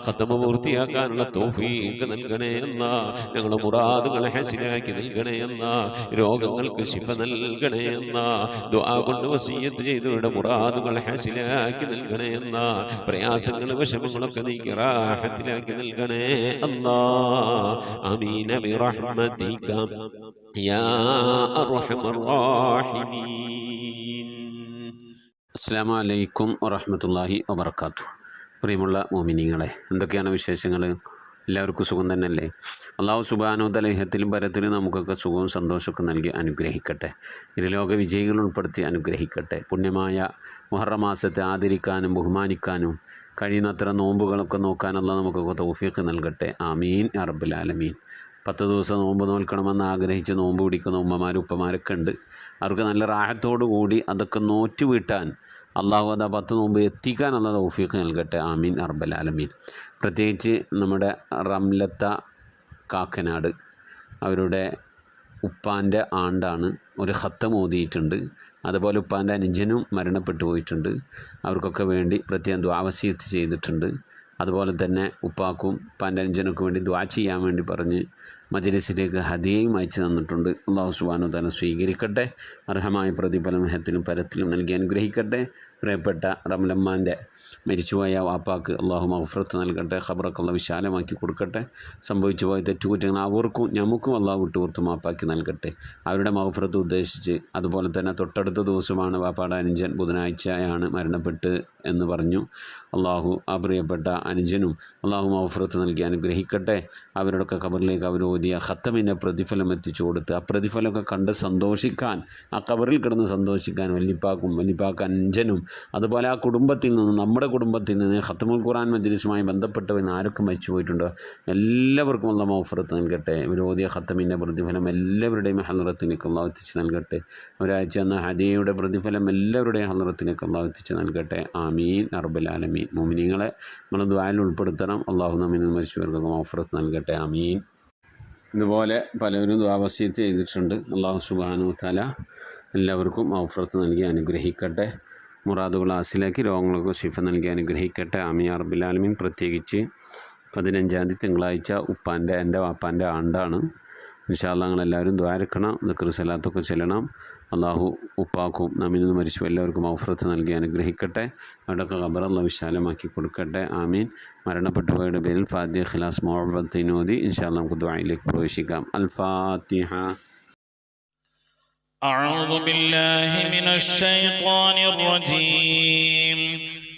ഖത്മ പൂർത്തിയാക്കാനുള്ള തൗഫീഖ് നൽകണേ അല്ലാ. ഞങ്ങളുടെ മുറാദുകളെ ഹസനാക്കി നൽകണേ അല്ലാ. രോഗങ്ങൾക്ക് ശിഫ നൽകണേ അല്ലാ. ദുആ കൊണ്ട് വസിയ്യത്ത് ചെയ്തവരുടെ മുറാദുകൾ ഹസനാക്കി നൽകണേ അല്ലാ. പ്രയാസങ്ങൾ വിഷമങ്ങളൊക്കെ നീക്കി റാഹത്തിലാക്കി നൽകണേ അല്ലാ. ആമീൻ ബിറഹ്മതിക യാ അർഹമർ റഹീമീൻ. അസ്സലാമു അലൈക്കും വറഹ്മത്തുള്ളാഹി വബറകാതുഹു. പ്രിയമുള്ള മോമിനീങ്ങളെ, എന്തൊക്കെയാണ് വിശേഷങ്ങൾ? എല്ലാവർക്കും സുഖം തന്നെയല്ലേ? അല്ലാഹു സുബ്ഹാനഹു വ തആല ഇഹത്തിലും പരത്തിലും നമുക്കൊക്കെ സുഖവും സന്തോഷമൊക്കെ നൽകി അനുഗ്രഹിക്കട്ടെ. ഇരുലോക വിജയികൾ ഉൾപ്പെടുത്തി അനുഗ്രഹിക്കട്ടെ. പുണ്യമായ മുഹറം മാസത്തെ ആദരിക്കാനും ബഹുമാനിക്കാനും കഴിയുന്നത്ര നോമ്പുകളൊക്കെ നോക്കാനുള്ള നമുക്കൊക്കെ തൗഫീഖ് നൽകട്ടെ. ആമീൻ യാ റബ്ബൽ ആലമീൻ. 10 ദിവസം നോമ്പ് നോൽക്കണമെന്ന് ആഗ്രഹിച്ച് നോമ്പ് പിടിക്കുന്ന ഉമ്മമാരും ഉപ്പമാരൊക്കെ ഉണ്ട്. അവർക്ക് നല്ല റാഹത്തോടു കൂടി അതൊക്കെ നോറ്റ് വീട്ടാൻ അള്ളാഹു അത് 10 നോമ്പ് എത്തിക്കാനുള്ള തൗഫീഖ് നൽകട്ടെ. ആമീൻ യാ റബ്ബൽ ആലമീൻ. പ്രത്യേകിച്ച് നമ്മുടെ റംലത്ത കാക്കനാട്, അവരുടെ ഉപ്പാൻ്റെ ആണ്ടാണ്. ഒരു ഖത്തം ഓതിയിട്ടുണ്ട്. അതുപോലെ ഉപ്പാൻ്റെ അനുജനും മരണപ്പെട്ടു പോയിട്ടുണ്ട്. അവർക്കൊക്കെ വേണ്ടി പ്രത്യേകം ദുആ വസിയത്ത് ചെയ്തിട്ടുണ്ട്. അതുപോലെ തന്നെ ഉപ്പാക്കും ഉപ്പാൻ്റെ അനുജനൊക്കെ വേണ്ടി ദുആ ചെയ്യാൻ വേണ്ടി പറഞ്ഞ് മജ്‌ലിസിലേക്ക് ഹദിയയും അയച്ചു തന്നിട്ടുണ്ട്. അല്ലാഹു സുബ്ഹാനഹു വ തആല സ്വീകരിക്കട്ടെ. അർഹമായ പ്രതിഫലം ഇഹത്തിലും പരത്തിലും നൽകി അനുഗ്രഹിക്കട്ടെ. പ്രിയപ്പെട്ട റംലമ്മാൻ്റെ മരിച്ചുപോയ വാപ്പാക്ക് അള്ളാഹു മഗ്ഫിറത്ത് നൽകട്ടെ. ഖബറൊക്കെ അള്ളാഹു വിശാലമാക്കി കൊടുക്കട്ടെ. സംഭവിച്ചു പോയ തെറ്റുകുറ്റങ്ങൾ അവർക്കും നമുക്കും അള്ളാഹു വിട്ടുപുറത്ത് മാപ്പാക്കി നൽകട്ടെ. അവരുടെ മഗ്ഫിറത്ത് ഉദ്ദേശിച്ച്, അതുപോലെ തന്നെ തൊട്ടടുത്ത ദിവസമാണ് വാപ്പാടെ അനുജൻ ബുധനാഴ്ചയാണ് മരണപ്പെട്ട് എന്ന് പറഞ്ഞു. അള്ളാഹു ആ പ്രിയപ്പെട്ട അനുജനും അള്ളാഹു മഗ്ഫിറത്ത് നൽകി അനുഗ്രഹിക്കട്ടെ. അവരുടെയൊക്കെ ഖബറിലേക്ക് അവർ ഓതിയ ഖത്തമിൻ്റെ പ്രതിഫലം എത്തിച്ചു കൊടുത്ത് ആ പ്രതിഫലമൊക്കെ കണ്ട് സന്തോഷിക്കാൻ, ആ ഖബറിൽ കിടന്ന് സന്തോഷിക്കാൻ വല്ലിപ്പാക്ക് അനുജനും അതുപോലെ ആ കുടുംബത്തിൽ നിന്ന്, നമ്മുടെ കുടുംബത്തിൽ നിന്ന് ഖത്മുൽ ഖുർആൻ മജ്‌ലിസുമായി ബന്ധപ്പെട്ടവൻ ആരൊക്കെ മരിച്ചു പോയിട്ടുണ്ടോ എല്ലാവർക്കും അള്ളാഹു മഗ്ഫിറത്ത് നൽകട്ടെ. ഇവർ ഓതിയ ഖത്തമിൻ്റെ പ്രതിഫലം എല്ലാവരുടെയും ഹളറത്തിലേക്ക് അള്ളാഹു എത്തിച്ച് നൽകട്ടെ. ഒരാഴ്ച എന്ന ഹദിയയുടെ പ്രതിഫലം എല്ലാവരുടെയും ഹളറത്തിലേക്ക് അള്ളാഹു എത്തിച്ച് നൽകട്ടെ. ആമീൻ യാ റബ്ബൽ ആലമീൻ. മുഅ്മിനീങ്ങളെ നമ്മൾ ദുആയിൽ ഉൾപ്പെടുത്തണം. അള്ളാഹു നമ്മിൽ നിന്ന് മരിച്ചവർക്കൊക്കെ മഗ്ഫിറത്ത് നൽകട്ടെ. ആമീൻ. ഇതുപോലെ പലരും ദുആ വസിയത്ത് ചെയ്തിട്ടുണ്ട്. അള്ളാഹു സുബ്ഹാനഹു വ തആല എല്ലാവർക്കും മഗ്ഫിറത്ത് നൽകി അനുഗ്രഹിക്കട്ടെ. മുറാദുകൾ ഹാസിലാക്കി രോഗങ്ങൾക്ക് ശിഫ നൽകി അനുഗ്രഹിക്കട്ടെ. ആമീൻ യാ റബ്ബൽ ആലമീൻ. പ്രത്യേകിച്ച് 15-ാം തീയതി തിങ്കളാഴ്ച എൻ്റെ വാപ്പാൻ്റെ ആണ്ടാണ്. ഇൻഷാ അല്ലാഹ് നിങ്ങളെല്ലാവരും ദ്വാരക്കണം, ദിക്ർ സലാത്തൊക്കെ ചെല്ലണം. അള്ളാഹു ഉപ്പാക്കും നമ്മിൽ നിന്ന് മരിച്ചു എല്ലാവർക്കും മഗ്ഫിറത്ത് നൽകി അനുഗ്രഹിക്കട്ടെ. അവിടെയൊക്കെ ഖബർ അല്ലാഹു വിശാലമാക്കി കൊടുക്കട്ടെ. ആമീൻ. മരണപ്പെട്ടു പോയവരുടെ പേരിൽ ഫാത്തിഹ, ഖിലാസ്, മുഅവ്വദത്തൈൻ ഓതി ഇൻഷാ അല്ലാഹ് നമുക്ക് ദുആയിലേക്ക് പ്രവേശിക്കാം. അൽ ഫാത്തിഹ. أعوذ بالله من الشيطان الرجيم.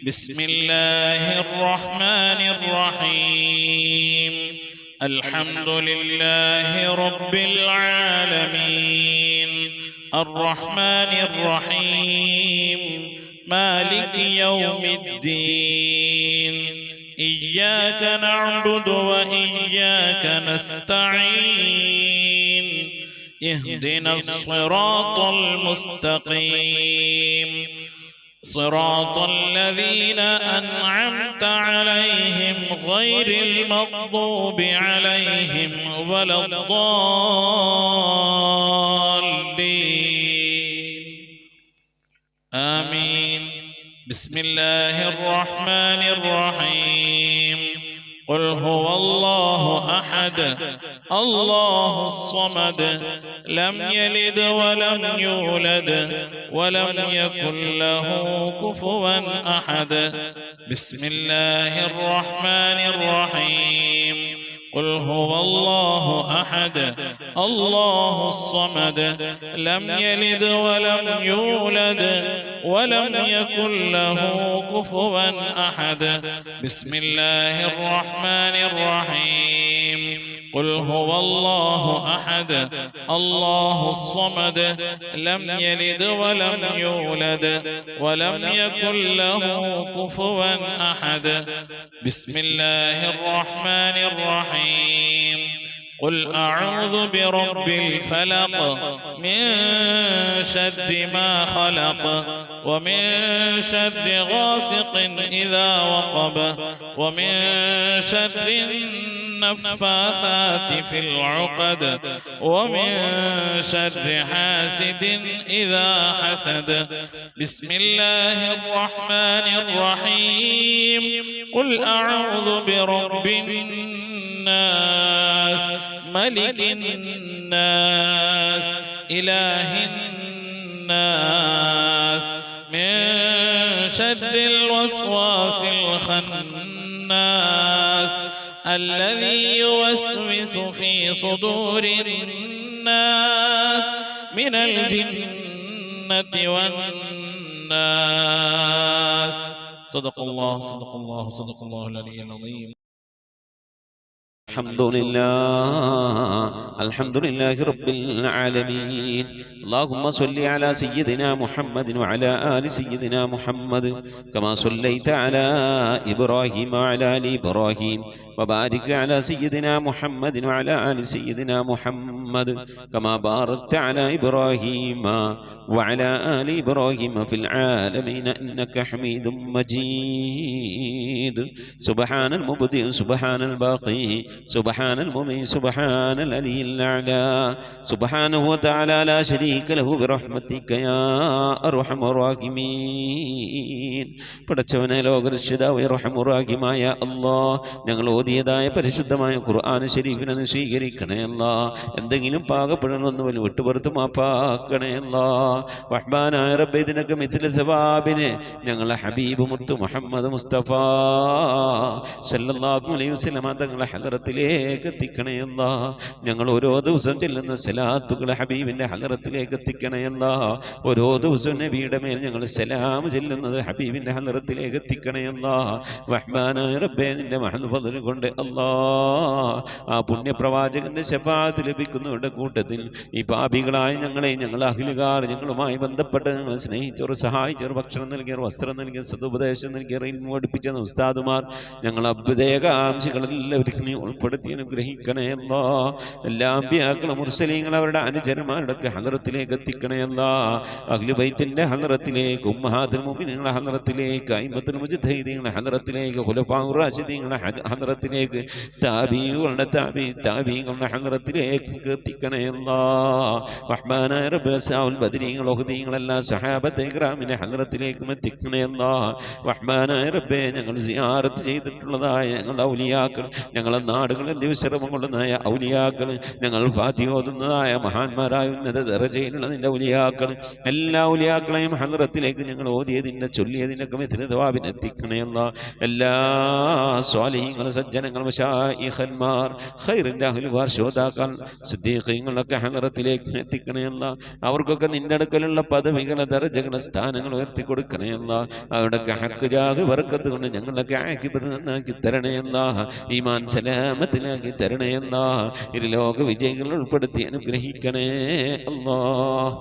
بسم الله الرحمن الرحيم. الحمد لله رب العالمين الرحمن الرحيم مالك يوم الدين إياك نعبد وإياك نستعين اهدنا الصراط المستقيم صراط الذين أنعمت عليهم غير المغضوب عليهم ولا الضالين آمين. بسم الله الرحمن الرحيم. قل هو الله أحد الله الصمد لم يلد ولم يولد ولم يكن له كفوا أحد. بسم الله الرحمن الرحيم. قل هو الله أحد الله الصمد لم يلد ولم يولد ولم يكن له كفوا أحد. بسم الله الرحمن الرحيم. قل هو الله أحد الله الصمد لم يلد ولم يولد ولم يكن له كفوا أحد. بسم الله الرحمن الرحيم. قل أعوذ برب الفلق من شر ما خلق ومن شر غاسق إذا وقب ومن شر النفاثات في العقد ومن شر حاسد إذا حسد. بسم الله الرحمن الرحيم. قل أعوذ برب الناس ملك الناس إله الناس من شر الوسواس الخناس الذي يوسوس في صدور الناس من الجنة والناس. صدق الله صدق الله صدق الله العلي العظيم. الحمد لله رب العالمين. اللهم صل على سيدنا محمد وعلى آل سيدنا محمد كما صليت على إبراهيم وعلى آل إبراهيم وبارك على سيدنا محمد وعلى آل سيدنا محمد كما باركت على إبراهيم وعلى آل إبراهيم في العالمين إنك حميد مجيد. سبحان المبدئ سبحان الباقي سبحان المضي سبحان العلي الأعلى سبحانه وتعالى لا شريك له برحمتك يا أرحم الراحمين. പടച്ചവനെ ലോകരക്ഷിതാവേ റഹ്മായ അല്ലാഹ്, ഞങ്ങൾ ഓതിയതായ പരിശുദ്ധമായ ഖുർആൻ ശരീഫിനെ സ്വീകരിക്കണേ അല്ലാഹ്. എന്തെങ്കിലും പാകപ്പെടണമെന്ന് വലിയ വിട്ടുപുറത്ത് മാപ്പാക്കണേ അല്ലാഹ്. റഹ്മാനായ റബ്ബേ, ഇതിനൊക്കെ മിഥില സവാബിനെ ഞങ്ങളെ ഹബീബ് മുത്ത് മുഹമ്മദ് മുസ്തഫ സല്ലല്ലാഹു അലൈഹി വസല്ലമ തങ്ങളെ ഹദറത്തിലേക്ക് എത്തിക്കണേ അല്ലാഹ്. ഞങ്ങൾ ഓരോ ദിവസം ചെല്ലുന്ന സലാത്തുകൾ ഹബീബിന്റെ ഹദറത്തിലേക്ക് എത്തിക്കണേ അല്ലാഹ്. ഓരോ ദിവസവും നബിയുടെ മേൽ ഞങ്ങൾ സലാം ചെല്ലുന്നത് ഹബീബിന്റെ ഹദറത്തിലേക്ക് എത്തിക്കണേ അല്ലാഹ്. റഹ്മാനായ റബ്ബേ, നിന്റെ മഹ്ഫദൽ കൊണ്ട് അല്ലാഹ് ആ പുണ്യപ്രവാചകന്റെ ശഫാഅത്ത് ലഭിക്കുന്നവരുടെ കൂട്ടത്തിൽ ഈ പാപികളായ ഞങ്ങളെ, ഞങ്ങൾ അഹ്ലുകാർ, ഞങ്ങളുമായി ബന്ധപ്പെട്ട് ഞങ്ങൾ സ്നേഹിച്ചവർ, സഹായിച്ചവർ, ഭക്ഷണം നൽകിയവർ, വസ്ത്രം നൽകിയ, സദുപദേശം നൽകിയവർ, ഇൽമു പഠിപ്പിച്ച ഉസ്താദുമാർ, ഞങ്ങൾ അഭ്യുദയകാംക്ഷികളെല്ലാവരും നീ ഉൾപ്പെടുത്തി അനുഗ്രഹിക്കണേ അല്ലാഹ്. എല്ലാ അമ്പിയാക്കളും മുർസലീങ്ങൾ അവരുടെ അനുചരന്മാരുടെ ഹദറത്തിലേക്ക് എത്തിക്കണേ അല്ലാഹ്. അഹ്ലു ബൈത്തിന്റെ ഹദറത്തിലേക്ക്, ഉമ്മഹാത്തുൽ മുഅ്മിനീങ്ങളുടെ ഹദറത്തിലേക്ക്, അയിമ്മത്തുൽ മുജ്തഹിദീങ്ങളുടെ ഹദറത്തിലേക്ക്, ഖുലഫാഉർ റാഷിദീങ്ങളുടെ ഹദറത്തിലേക്ക്, താബീങ്ങളുടെ താബീങ്ങളുടെ ഹദറത്തിലേക്ക് എത്തിക്കണേ അല്ലാഹ്. റഹ്മാനായ റബ്ബേ, സഅൽ ബദരീങ്ങൾ, ഉഹദീങ്ങൾ, എല്ലാ സഹാബത്തെ ഇക്റാമിന്റെ ഹദറത്തിലേക്കും എത്തിക്കണേ അല്ലാഹ്. റഹ്മാനായ റബ്ബേ, ഞങ്ങൾ സിയാറത്ത് ചെയ്തിട്ടുള്ളതായ ഞങ്ങളുടെ ഔലിയാക്കൾ, ഞങ്ങളെ നാടുകളിൽ ദിവസരമം കൊള്ളുന്നതായ ഔലിയാക്കൾ, ഞങ്ങൾ ഫാത്തിഹ ഓതുന്നതായ മഹാന്മാരായ ഉന്നത ദറജയിലുള്ള നിന്റെ ഔലിയാക്കൾ, എല്ലാ ഔലിയാക്കളെയും ഹദറത്തിലേക്ക് ഞങ്ങൾ ഓതിയതിൻ്റെ ചൊല്ലിയതിൻ്റെയൊക്കെ മിഥില സവാബിനെ എത്തിക്കണേ അല്ലാഹ്. എല്ലാ സ്വാലിഹീങ്ങൾ, സജ്ജനങ്ങൾ, മശായിഖന്മാർ, ഖൈറിൻ്റെ അഹ്ലുകാർ, ശോതാക്കൾ, സിദ്ദീഖീങ്ങളൊക്കെ ഹദറത്തിലേക്ക് എത്തിക്കണേ അല്ലാഹ്. അവർക്കൊക്കെ നിന്റെ അടുക്കലുള്ള പദവികളെ, ദറജകളെ, സ്ഥാനങ്ങൾ ഉയർത്തി കൊടുക്കണേ അല്ലാഹ്. അവരുടെയൊക്കെ ഹക്ക് ജാഹ് ബർക്കത്ത് കൊണ്ട് ഞങ്ങളൊക്കെ ആക്കിബത്ത് നന്നാക്കി തരണേ അല്ലാഹ്. ഈമാൻ സലാമത്തിലാക്കി തരണേ അല്ലാഹ്. ഇരുലോക വിജയികൾ ഉൾപ്പെടുത്തി അനുഗ്രഹിക്കണേ അല്ലാഹ്.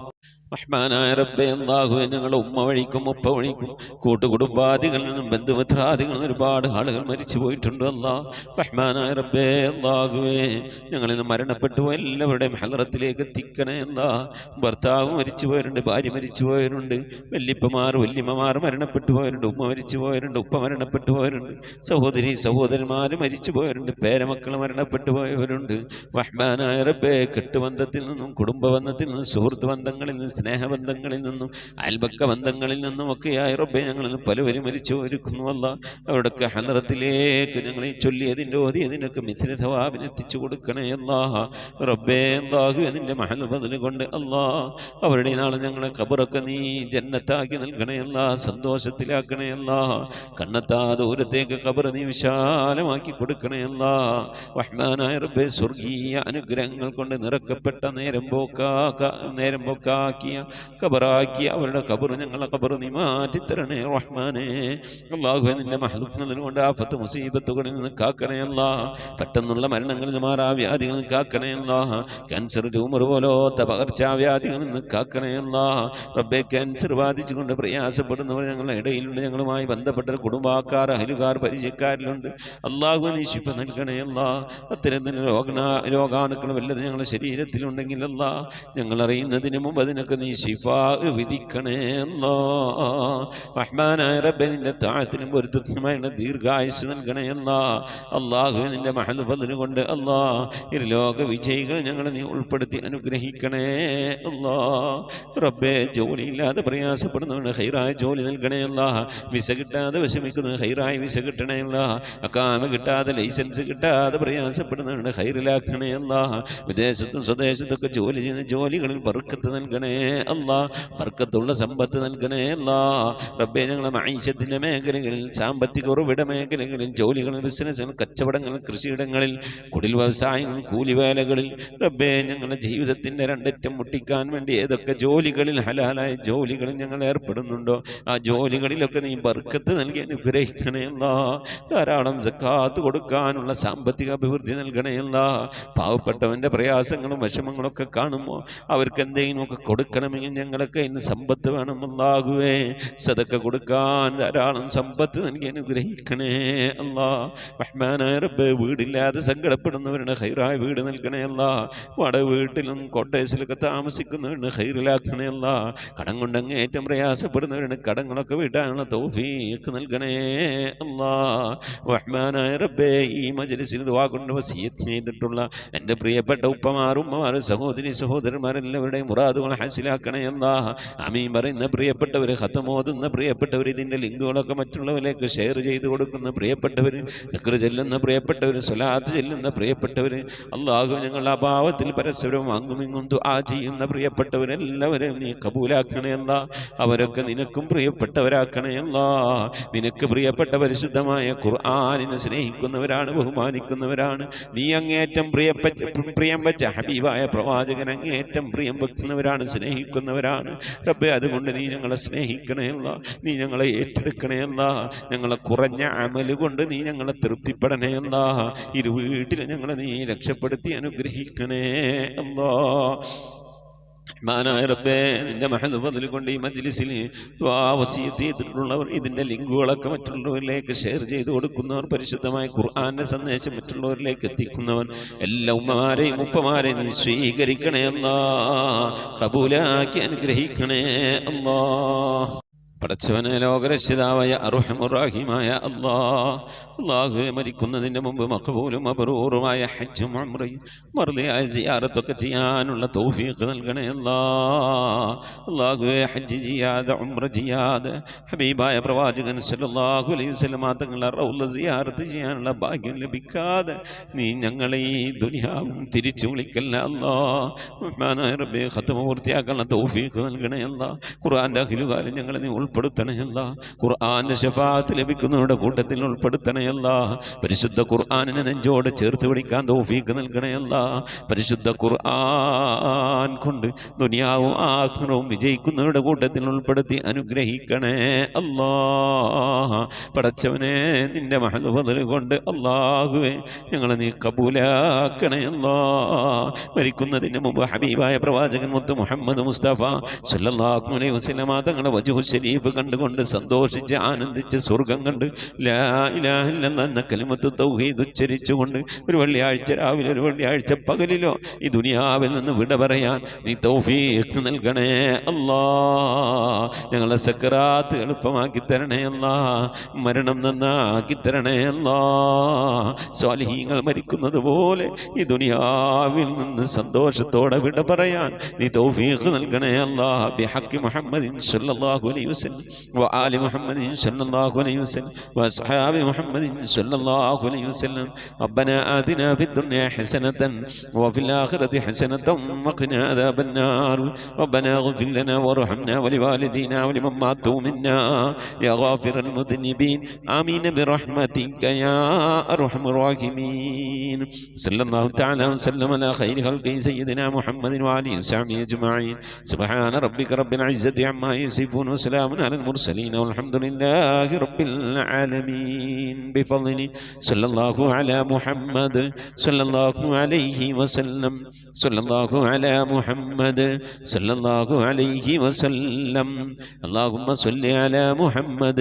റഹ്മാനായ റബ്ബേ, അല്ലാഹുവേ, ഞങ്ങളുടെ ഉമ്മ വഴിക്കും ഉപ്പ വഴിക്കും കൂട്ടുകുടുംബാദികളിൽ നിന്നും ബന്ധുമിത്രാദികളിൽ നിന്നും ഒരുപാട് ആളുകൾ മരിച്ചു പോയിട്ടുണ്ട് അല്ലാഹ്. റഹ്മാനായ റബ്ബേ, അല്ലാഹുവേ, ഞങ്ങളിൽ നിന്ന് മരണപ്പെട്ടു പോയ എല്ലാവരുടെയും ഹദറത്തിലേക്ക് എത്തിക്കണേ അല്ലാഹ്. ഭർത്താവ് മരിച്ചു പോയവരുണ്ട്, ഭാര്യ മരിച്ചു പോയവരുണ്ട്, വല്യപ്പമാർ വല്യമ്മമാർ മരണപ്പെട്ടു പോയവരുണ്ട്, ഉമ്മ മരിച്ചു പോയവരുണ്ട്, ഉപ്പ മരണപ്പെട്ടു പോയവരുണ്ട്, സഹോദരി സഹോദരന്മാർ മരിച്ചു പോയവരുണ്ട്, പേരമക്കൾ മരണപ്പെട്ടു പോയവരുണ്ട്. റഹ്മാനായ റബ്ബേ, കെട്ടുബന്ധത്തിൽ നിന്നും കുടുംബബന്ധത്തിൽ നിന്നും സുഹൃത്ത് ബന്ധങ്ങളിൽ നിന്നും സ്നേഹബന്ധങ്ങളിൽ നിന്നും അയൽപക്ക ബന്ധങ്ങളിൽ നിന്നും ഒക്കെയായി റബ്ബേ, ഞങ്ങളിൽ നിന്ന് പലവരും മരിച്ചു ഒരുക്കുന്നു അല്ലാഹ്. അവിടൊക്കെ ഹദറത്തിലേക്ക് ഞങ്ങൾ ഈ ചൊല്ലിയതിൻ്റെ ഓതിയതിനൊക്കെ മിഥില സവാബിനെ എത്തിച്ചു കൊടുക്കണേ അല്ലാഹ്. റബ്ബേ, അല്ലാഹു നിന്റെ മഹ്ഫദൽ കൊണ്ട് അല്ലാഹ് അവരുടെ നാളെ ഞങ്ങളെ ഖബറൊക്കെ നീ ജന്നത്താക്കി നൽകണേ അല്ലാഹ്, സന്തോഷത്തിലാക്കണേ അല്ലാഹ്. കണ്ണെത്താ ദൂരത്തേക്ക് ഖബർ നീ വിശാലമാക്കി കൊടുക്കണേ അല്ലാഹ്. റഹ്മാനായ റബ്ബേ, സ്വർഗീയ അനുഗ്രഹങ്ങൾ കൊണ്ട് നിറക്കപ്പെട്ട നേരം പോക്കാക്കി ഖബറാക്കിയ അവരുടെ ഖബർ ഞങ്ങളെ ഖബർ നീ മാറ്റിത്തരണേ റഹ്മാനേ. അല്ലാഹുവേ നിന്റെ മഹ്ദൂദിനെ കൊണ്ട് ആഫത്ത് മുസീബത്തുകളിൽ നിന്ന് കാക്കണേ അല്ലാ. പെട്ടെന്നുള്ള മരണങ്ങളിൽ നിന്ന് മാറാവ്യാധികളിൽ നിന്ന് കാക്കണേ അല്ലാ. ക്യാൻസർ ട്യൂമർ പോലത്തെ പകർച്ചാവ്യാധികളിൽ നിന്ന് കാക്കണേ അല്ലാ. റബ്ബേ ക്യാൻസർ ബാധിച്ചുകൊണ്ട് പ്രയാസപ്പെടുന്നവർ ഞങ്ങളുടെ ഇടയിലുണ്ട്. ഞങ്ങളുമായി ബന്ധപ്പെട്ട കുടുംബക്കാർ അയലുകാർ പരിചയക്കാരിലുണ്ട്. അല്ലാഹു നീ ശിഫ നൽകണേ അല്ലാ. അത്തരത്തിന് രോഗാണുക്കൾ വല്ലത് ഞങ്ങളുടെ ശരീരത്തിലുണ്ടെങ്കിൽ അല്ലാ ഞങ്ങൾ അറിയുന്നതിന് മുമ്പ് അതിനൊക്കെ നീ ശിഫ വിധിക്കണേ അല്ലാ. റഹ്മാനായ റബ്ബേ നിന്റെ താഴത്തിനും പൊരുത്തത്തിനുമായുള്ള ദീർഘായുസ് നൽകണേ അല്ലാ. അല്ലാഹു നിന്റെ മഹൽ ഫദ്ല് കൊണ്ട് അല്ലാ ലോക വിജയികൾ ഞങ്ങളെ നീ ഉൾപ്പെടുത്തി അനുഗ്രഹിക്കണേ അല്ലാ. റബ്ബേ ജോലിയില്ലാതെ പ്രയാസപ്പെടുന്നവന് ഹൈറായ ജോലി നൽകണേ അല്ലാ. വിസ കിട്ടാതെ വിഷമിക്കുന്നത് ഹൈറായ വിസ കിട്ടണേ അല്ലാ. അക്കാമ കിട്ടാതെ ലൈസൻസ് കിട്ടാതെ പ്രയാസപ്പെടുന്നവന് ഹൈറിലാക്കണേ അല്ലാ. വിദേശത്തും സ്വദേശത്തൊക്കെ ജോലി ചെയ്യുന്ന ജോലികളിൽ ബർക്കത്ത് നൽകണേ അല്ലാ. ബർക്കത്തുള്ള സമ്പത്ത് നൽകണേ അല്ലാ. റബ്ബേ ഞങ്ങളെ മഈശത്തിന്റെ മേഖലകളിൽ സാമ്പത്തിക ഉറവിട മേഖലകളിൽ ജോലികളിൽ ബിസിനസ്സുകൾ കച്ചവടങ്ങൾ കൃഷിയിടങ്ങളിൽ കുടിൽ വ്യവസായങ്ങൾ കൂലിവേലകളിൽ റബ്ബേ ഞങ്ങളുടെ ജീവിതത്തിൻ്റെ രണ്ടറ്റം മുട്ടിക്കാൻ വേണ്ടി ഏതൊക്കെ ജോലികളിൽ ഹലാലായ ജോലികളിൽ ഞങ്ങൾ ഏർപ്പെടുന്നുണ്ടോ ആ ജോലികളിലൊക്കെ നീ ബർക്കത്ത് നൽകി അനുഗ്രഹിക്കണേ അല്ലാ. ധാരാളം സക്കാത്ത് കൊടുക്കാനുള്ള സാമ്പത്തിക അഭിവൃദ്ധി നൽകണേ അല്ലാ. പാവപ്പെട്ടവൻ്റെ പ്രയാസങ്ങളും വിഷമങ്ങളൊക്കെ കാണുമ്പോൾ അവർക്ക് എന്തെങ്കിലുമൊക്കെ കൊടുക്കണമെങ്കിൽ ഞങ്ങളൊക്കെ ഇന്ന് സമ്പത്ത് വേണം അല്ലാഹുവേ. സദക്ക കൊടുക്കാൻ ധാരാളം സമ്പത്ത് നൽകി അനുഗ്രഹിക്കണേ അല്ലാ. റഹ്മാനായ റബ്ബേ വീടില്ലാതെ സങ്കടപ്പെടുന്നവരുടെ ഹൈറായ വീട് നൽകണേ അല്ലാ. വാടക വീട്ടിലും കോട്ടേഴ്സിലൊക്കെ താമസിക്കുന്നവരുടെ ഹൈറിലാക്കണേ അല്ലാ. കടം കൊണ്ട് അങ്ങേറ്റം പ്രയാസപ്പെടുന്നവരുടെ കടങ്ങളൊക്കെ വീട്ടാനുള്ള തൗഫീഖ് നൽകണേ അല്ലാ. റഹ്മാനായ റബ്ബേ ഈ മജ്ലിസിൽ ദുആ കൊണ്ട് വസിയത്ത് ചെയ്തിട്ടുള്ള എൻ്റെ പ്രിയപ്പെട്ട ഉപ്പമാർ ഉമ്മമാർ സഹോദരി സഹോദരന്മാരെല്ലാവരുടെയും മുറാദുകൾ ഹാസിലാക്കണേ അല്ലാ. ആമീൻ പറയുന്ന പ്രിയപ്പെട്ടവർ ഖത്മോതുന്ന പ്രിയപ്പെട്ടവർ ഇതിൻ്റെ ലിങ്കുകളൊക്കെ മറ്റുള്ളവരിലേക്ക് ഷെയർ ചെയ്ത് കൊടുക്കുന്ന പ്രിയപ്പെട്ടവർ ദിക്ർ ചെല്ലുന്ന പ്രിയപ്പെട്ടവർ സ്വലാത്ത് ചെല്ലുന്ന പ്രിയപ്പെട്ടവർ അല്ലാഹു ഞങ്ങളുടെ അഭാവത്തിൽ പരസ്പരം അങ്ങുമിങ്ങും ദുആ ചെയ്യുന്ന പ്രിയപ്പെട്ടവരെല്ലാവരെയും നീ കബൂലാക്കണേ അല്ലാ. അവരൊക്കെ നിനക്കും പ്രിയപ്പെട്ടവരാക്കണേ അല്ലാ. നിനക്ക് പ്രിയപ്പെട്ട പരിശുദ്ധമായ ഖുർആനിനെ സ്നേഹിക്കുന്നവരാണ്, ബഹുമാനിക്കുന്നവരാണ്. നീ അങ്ങേറ്റം പ്രിയം വെച്ച ഹബീബായ പ്രവാചകൻ അങ്ങേറ്റം പ്രിയം വെക്കുന്നവരാണ്, സ്നേഹിക്കുന്നവരാണ്. റബ്ബേ അതുകൊണ്ട് നീ ഞങ്ങളെ സ്നേഹിക്കണേ അല്ലാ. നീ ഞങ്ങളെ ഏറ്റെടുക്കണേ അല്ലാ. ഞങ്ങളെ കുറഞ്ഞ അമല് കൊണ്ട് നീ ഞങ്ങളെ തൃപ്തിപ്പെടണേ അല്ലാ. ഇരു വീട്ടിൽ ഞങ്ങളെ നീ രക്ഷപ്പെടുത്തി അനുഗ്രഹിക്കണേ അല്ലാ. റഹ്മാനായ റബ്ബേ നിന്റെ മഹൽ ഫദ്ൽ കൊണ്ട് ഈ മജ്ലിസിൽ ദുആ വസിയത്ത് ചെയ്തിട്ടുള്ളവർ ഇതിൻ്റെ ലിങ്കുകളൊക്കെ മറ്റുള്ളവരിലേക്ക് ഷെയർ ചെയ്ത് കൊടുക്കുന്നവർ പരിശുദ്ധമായ ഖുർആന്റെ സന്ദേശം മറ്റുള്ളവരിലേക്ക് എത്തിക്കുന്നവർ എല്ലാ ഉമ്മമാരെയും ഉപ്പമാരെയും നീ സ്വീകരിക്കണേ അല്ലാ. ഖബൂലാക്കി അനുഗ്രഹിക്കണേ അല്ലാ. പടച്ചവനെ ലോകരക്ഷിതാവായ അർഹമുർ-റഹീമായ അല്ലാഹുവേ മരിക്കുന്നതിൻ്റെ മുമ്പ് മഖബൂലും മബ്റൂറുമായ ഹജ്ജും ഉംറയും മർദിയായ സിയാറത്തൊക്കെ ചെയ്യാനുള്ള തൗഫീഖ് നൽകണേ അല്ലാഹുവേ. ഹജ്ജ് ചെയ്യാതെ ഉംറ ചെയ്യാതെ ഹബീബായ പ്രവാചകൻ സല്ലല്ലാഹു അലൈഹി വസല്ലം തങ്ങളുടെ റൗള സിയാറത്ത് ചെയ്യാനുള്ള ഭാഗ്യം ലഭിക്കാതെ നീ ഞങ്ങളെ ഈ ദുനിയാവും തിരിച്ചു വിളിക്കല്ല അല്ലാഹ്. റബ്ബേ ഖത്മ പൂർത്തിയാക്കാനുള്ള തൗഫീഖ് നൽകണേ അല്ലാഹ്. ഖുർആന്റെ അഖിലുകാലം ഞങ്ങളെ നീ ഉൾപ്പെടുത്തണേ അല്ലാഹ്. ഖുർആന്റെ ശഫാഅത്ത് ലഭിക്കുന്നവരുടെ കൂട്ടത്തിൽ ഉൾപ്പെടുത്തണേ അല്ലാഹ്. പരിശുദ്ധ ഖുർആനിനെ നെഞ്ചോട് ചേർത്ത് പിടിക്കാൻ തൗഫീഖ് നൽകണേ അല്ലാഹ്. പരിശുദ്ധ ഖുർആൻ കൊണ്ട് ദുനിയാവും ആഖിറവും വിജയിക്കുന്നവരുടെ കൂട്ടത്തിൽ ഉൾപ്പെടുത്തി അനുഗ്രഹിക്കണേ അല്ലാഹ്. പടച്ചവനെ നിന്റെ മഹൽ ഫദ്ൽ കൊണ്ട് അല്ലാഹുവേ ഞങ്ങളെ നീ കബൂലാക്കണേ അല്ലാഹ്. മരിക്കുന്നതിന് മുമ്പ് ഹബീബായ പ്രവാചകൻ മുത്ത് മുഹമ്മദ് മുസ്തഫ സല്ലല്ലാഹു അലൈഹി വസല്ലം തങ്ങളുടെ വജ്ഹു ശരീഫ് കണ്ടുകൊണ്ട് സന്തോഷിച്ച് ആനന്ദിച്ച് സ്വർഗം കണ്ട് ലാ ഇലാഹ ഇല്ലല്ലാഹ് എന്ന കലിമത്ത് തൗഹീദ് ഉച്ചരിച്ചുകൊണ്ട് ഒരു വെള്ളിയാഴ്ച രാവിലെ ഒരു വെള്ളിയാഴ്ച പകലിലോ ഈ ദുനിയാവിൽ നിന്ന് വിട പറയാൻ നീ തൗഫീഖ് നൽകണേ അല്ലാഹ്. ഞങ്ങളെ സക്കറാത്ത് എളുപ്പമാക്കി തരണേ അല്ലാഹ്. മരണം നന്നാക്കി തരണേ അല്ലാഹ്. സ്വാലിഹീങ്ങൾ മരിക്കുന്നത് പോലെ ഈ ദുനിയാവിൽ നിന്ന് സന്തോഷത്തോടെ വിട പറയാൻ നീ തൗഫീഖ് നൽകണേ അല്ലാഹ്. ബിഹഖി മുഹമ്മദിൻ സല്ലല്ലാഹു അലൈഹി വസല്ലം وسلم وآل محمد صلى الله عليه وسلم وأصحاب محمد صلى الله عليه وسلم ربنا آتنا في الدنيا حسنة وفي الآخرة حسنة وقنا عذاب النار ربنا اغفر لنا وارحمنا ولوالدينا ولمن ماتوا منا يا غافر المذنبين آمين برحمتك يا أرحم الراحمين صلى الله تعالى وسلم على خير خلقه سيدنا محمد وعلى وصحبه أجمعين سبحان ربك رب العزة عما يصفون وسلام على المرسلين والحمد لله رب العالمين بفضل صلى الله على محمد صلى الله عليه وسلم صلى الله على محمد صلى الله عليه وسلم اللهم صل على محمد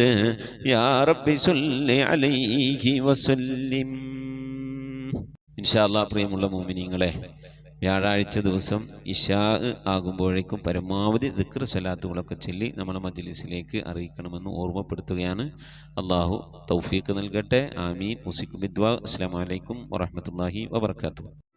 يا رب صل عليه وسلم ഇൻഷാ അല്ലാഹ്. പ്രിയമുള്ള മുഅ്മിനീങ്ങളെ, വ്യാഴാഴ്ച ദിവസം ഇശാ ആകുമ്പോഴേക്കും പരമാവധി ദിക്ർ സ്വലാത്തുകളൊക്കെ ചൊല്ലി നമ്മുടെ മജ്ലിസിലേക്ക് അറിയിക്കണമെന്ന് ഓർമ്മപ്പെടുത്തുകയാണ്. അള്ളാഹു തൗഫീഖ് നൽകട്ടെ. ആമീൻ. മുസിക് ബിദ്വാ. അസ്സലാമു അലൈക്കും വറഹ്മത്തുള്ളാഹി വബറകാതുഹു.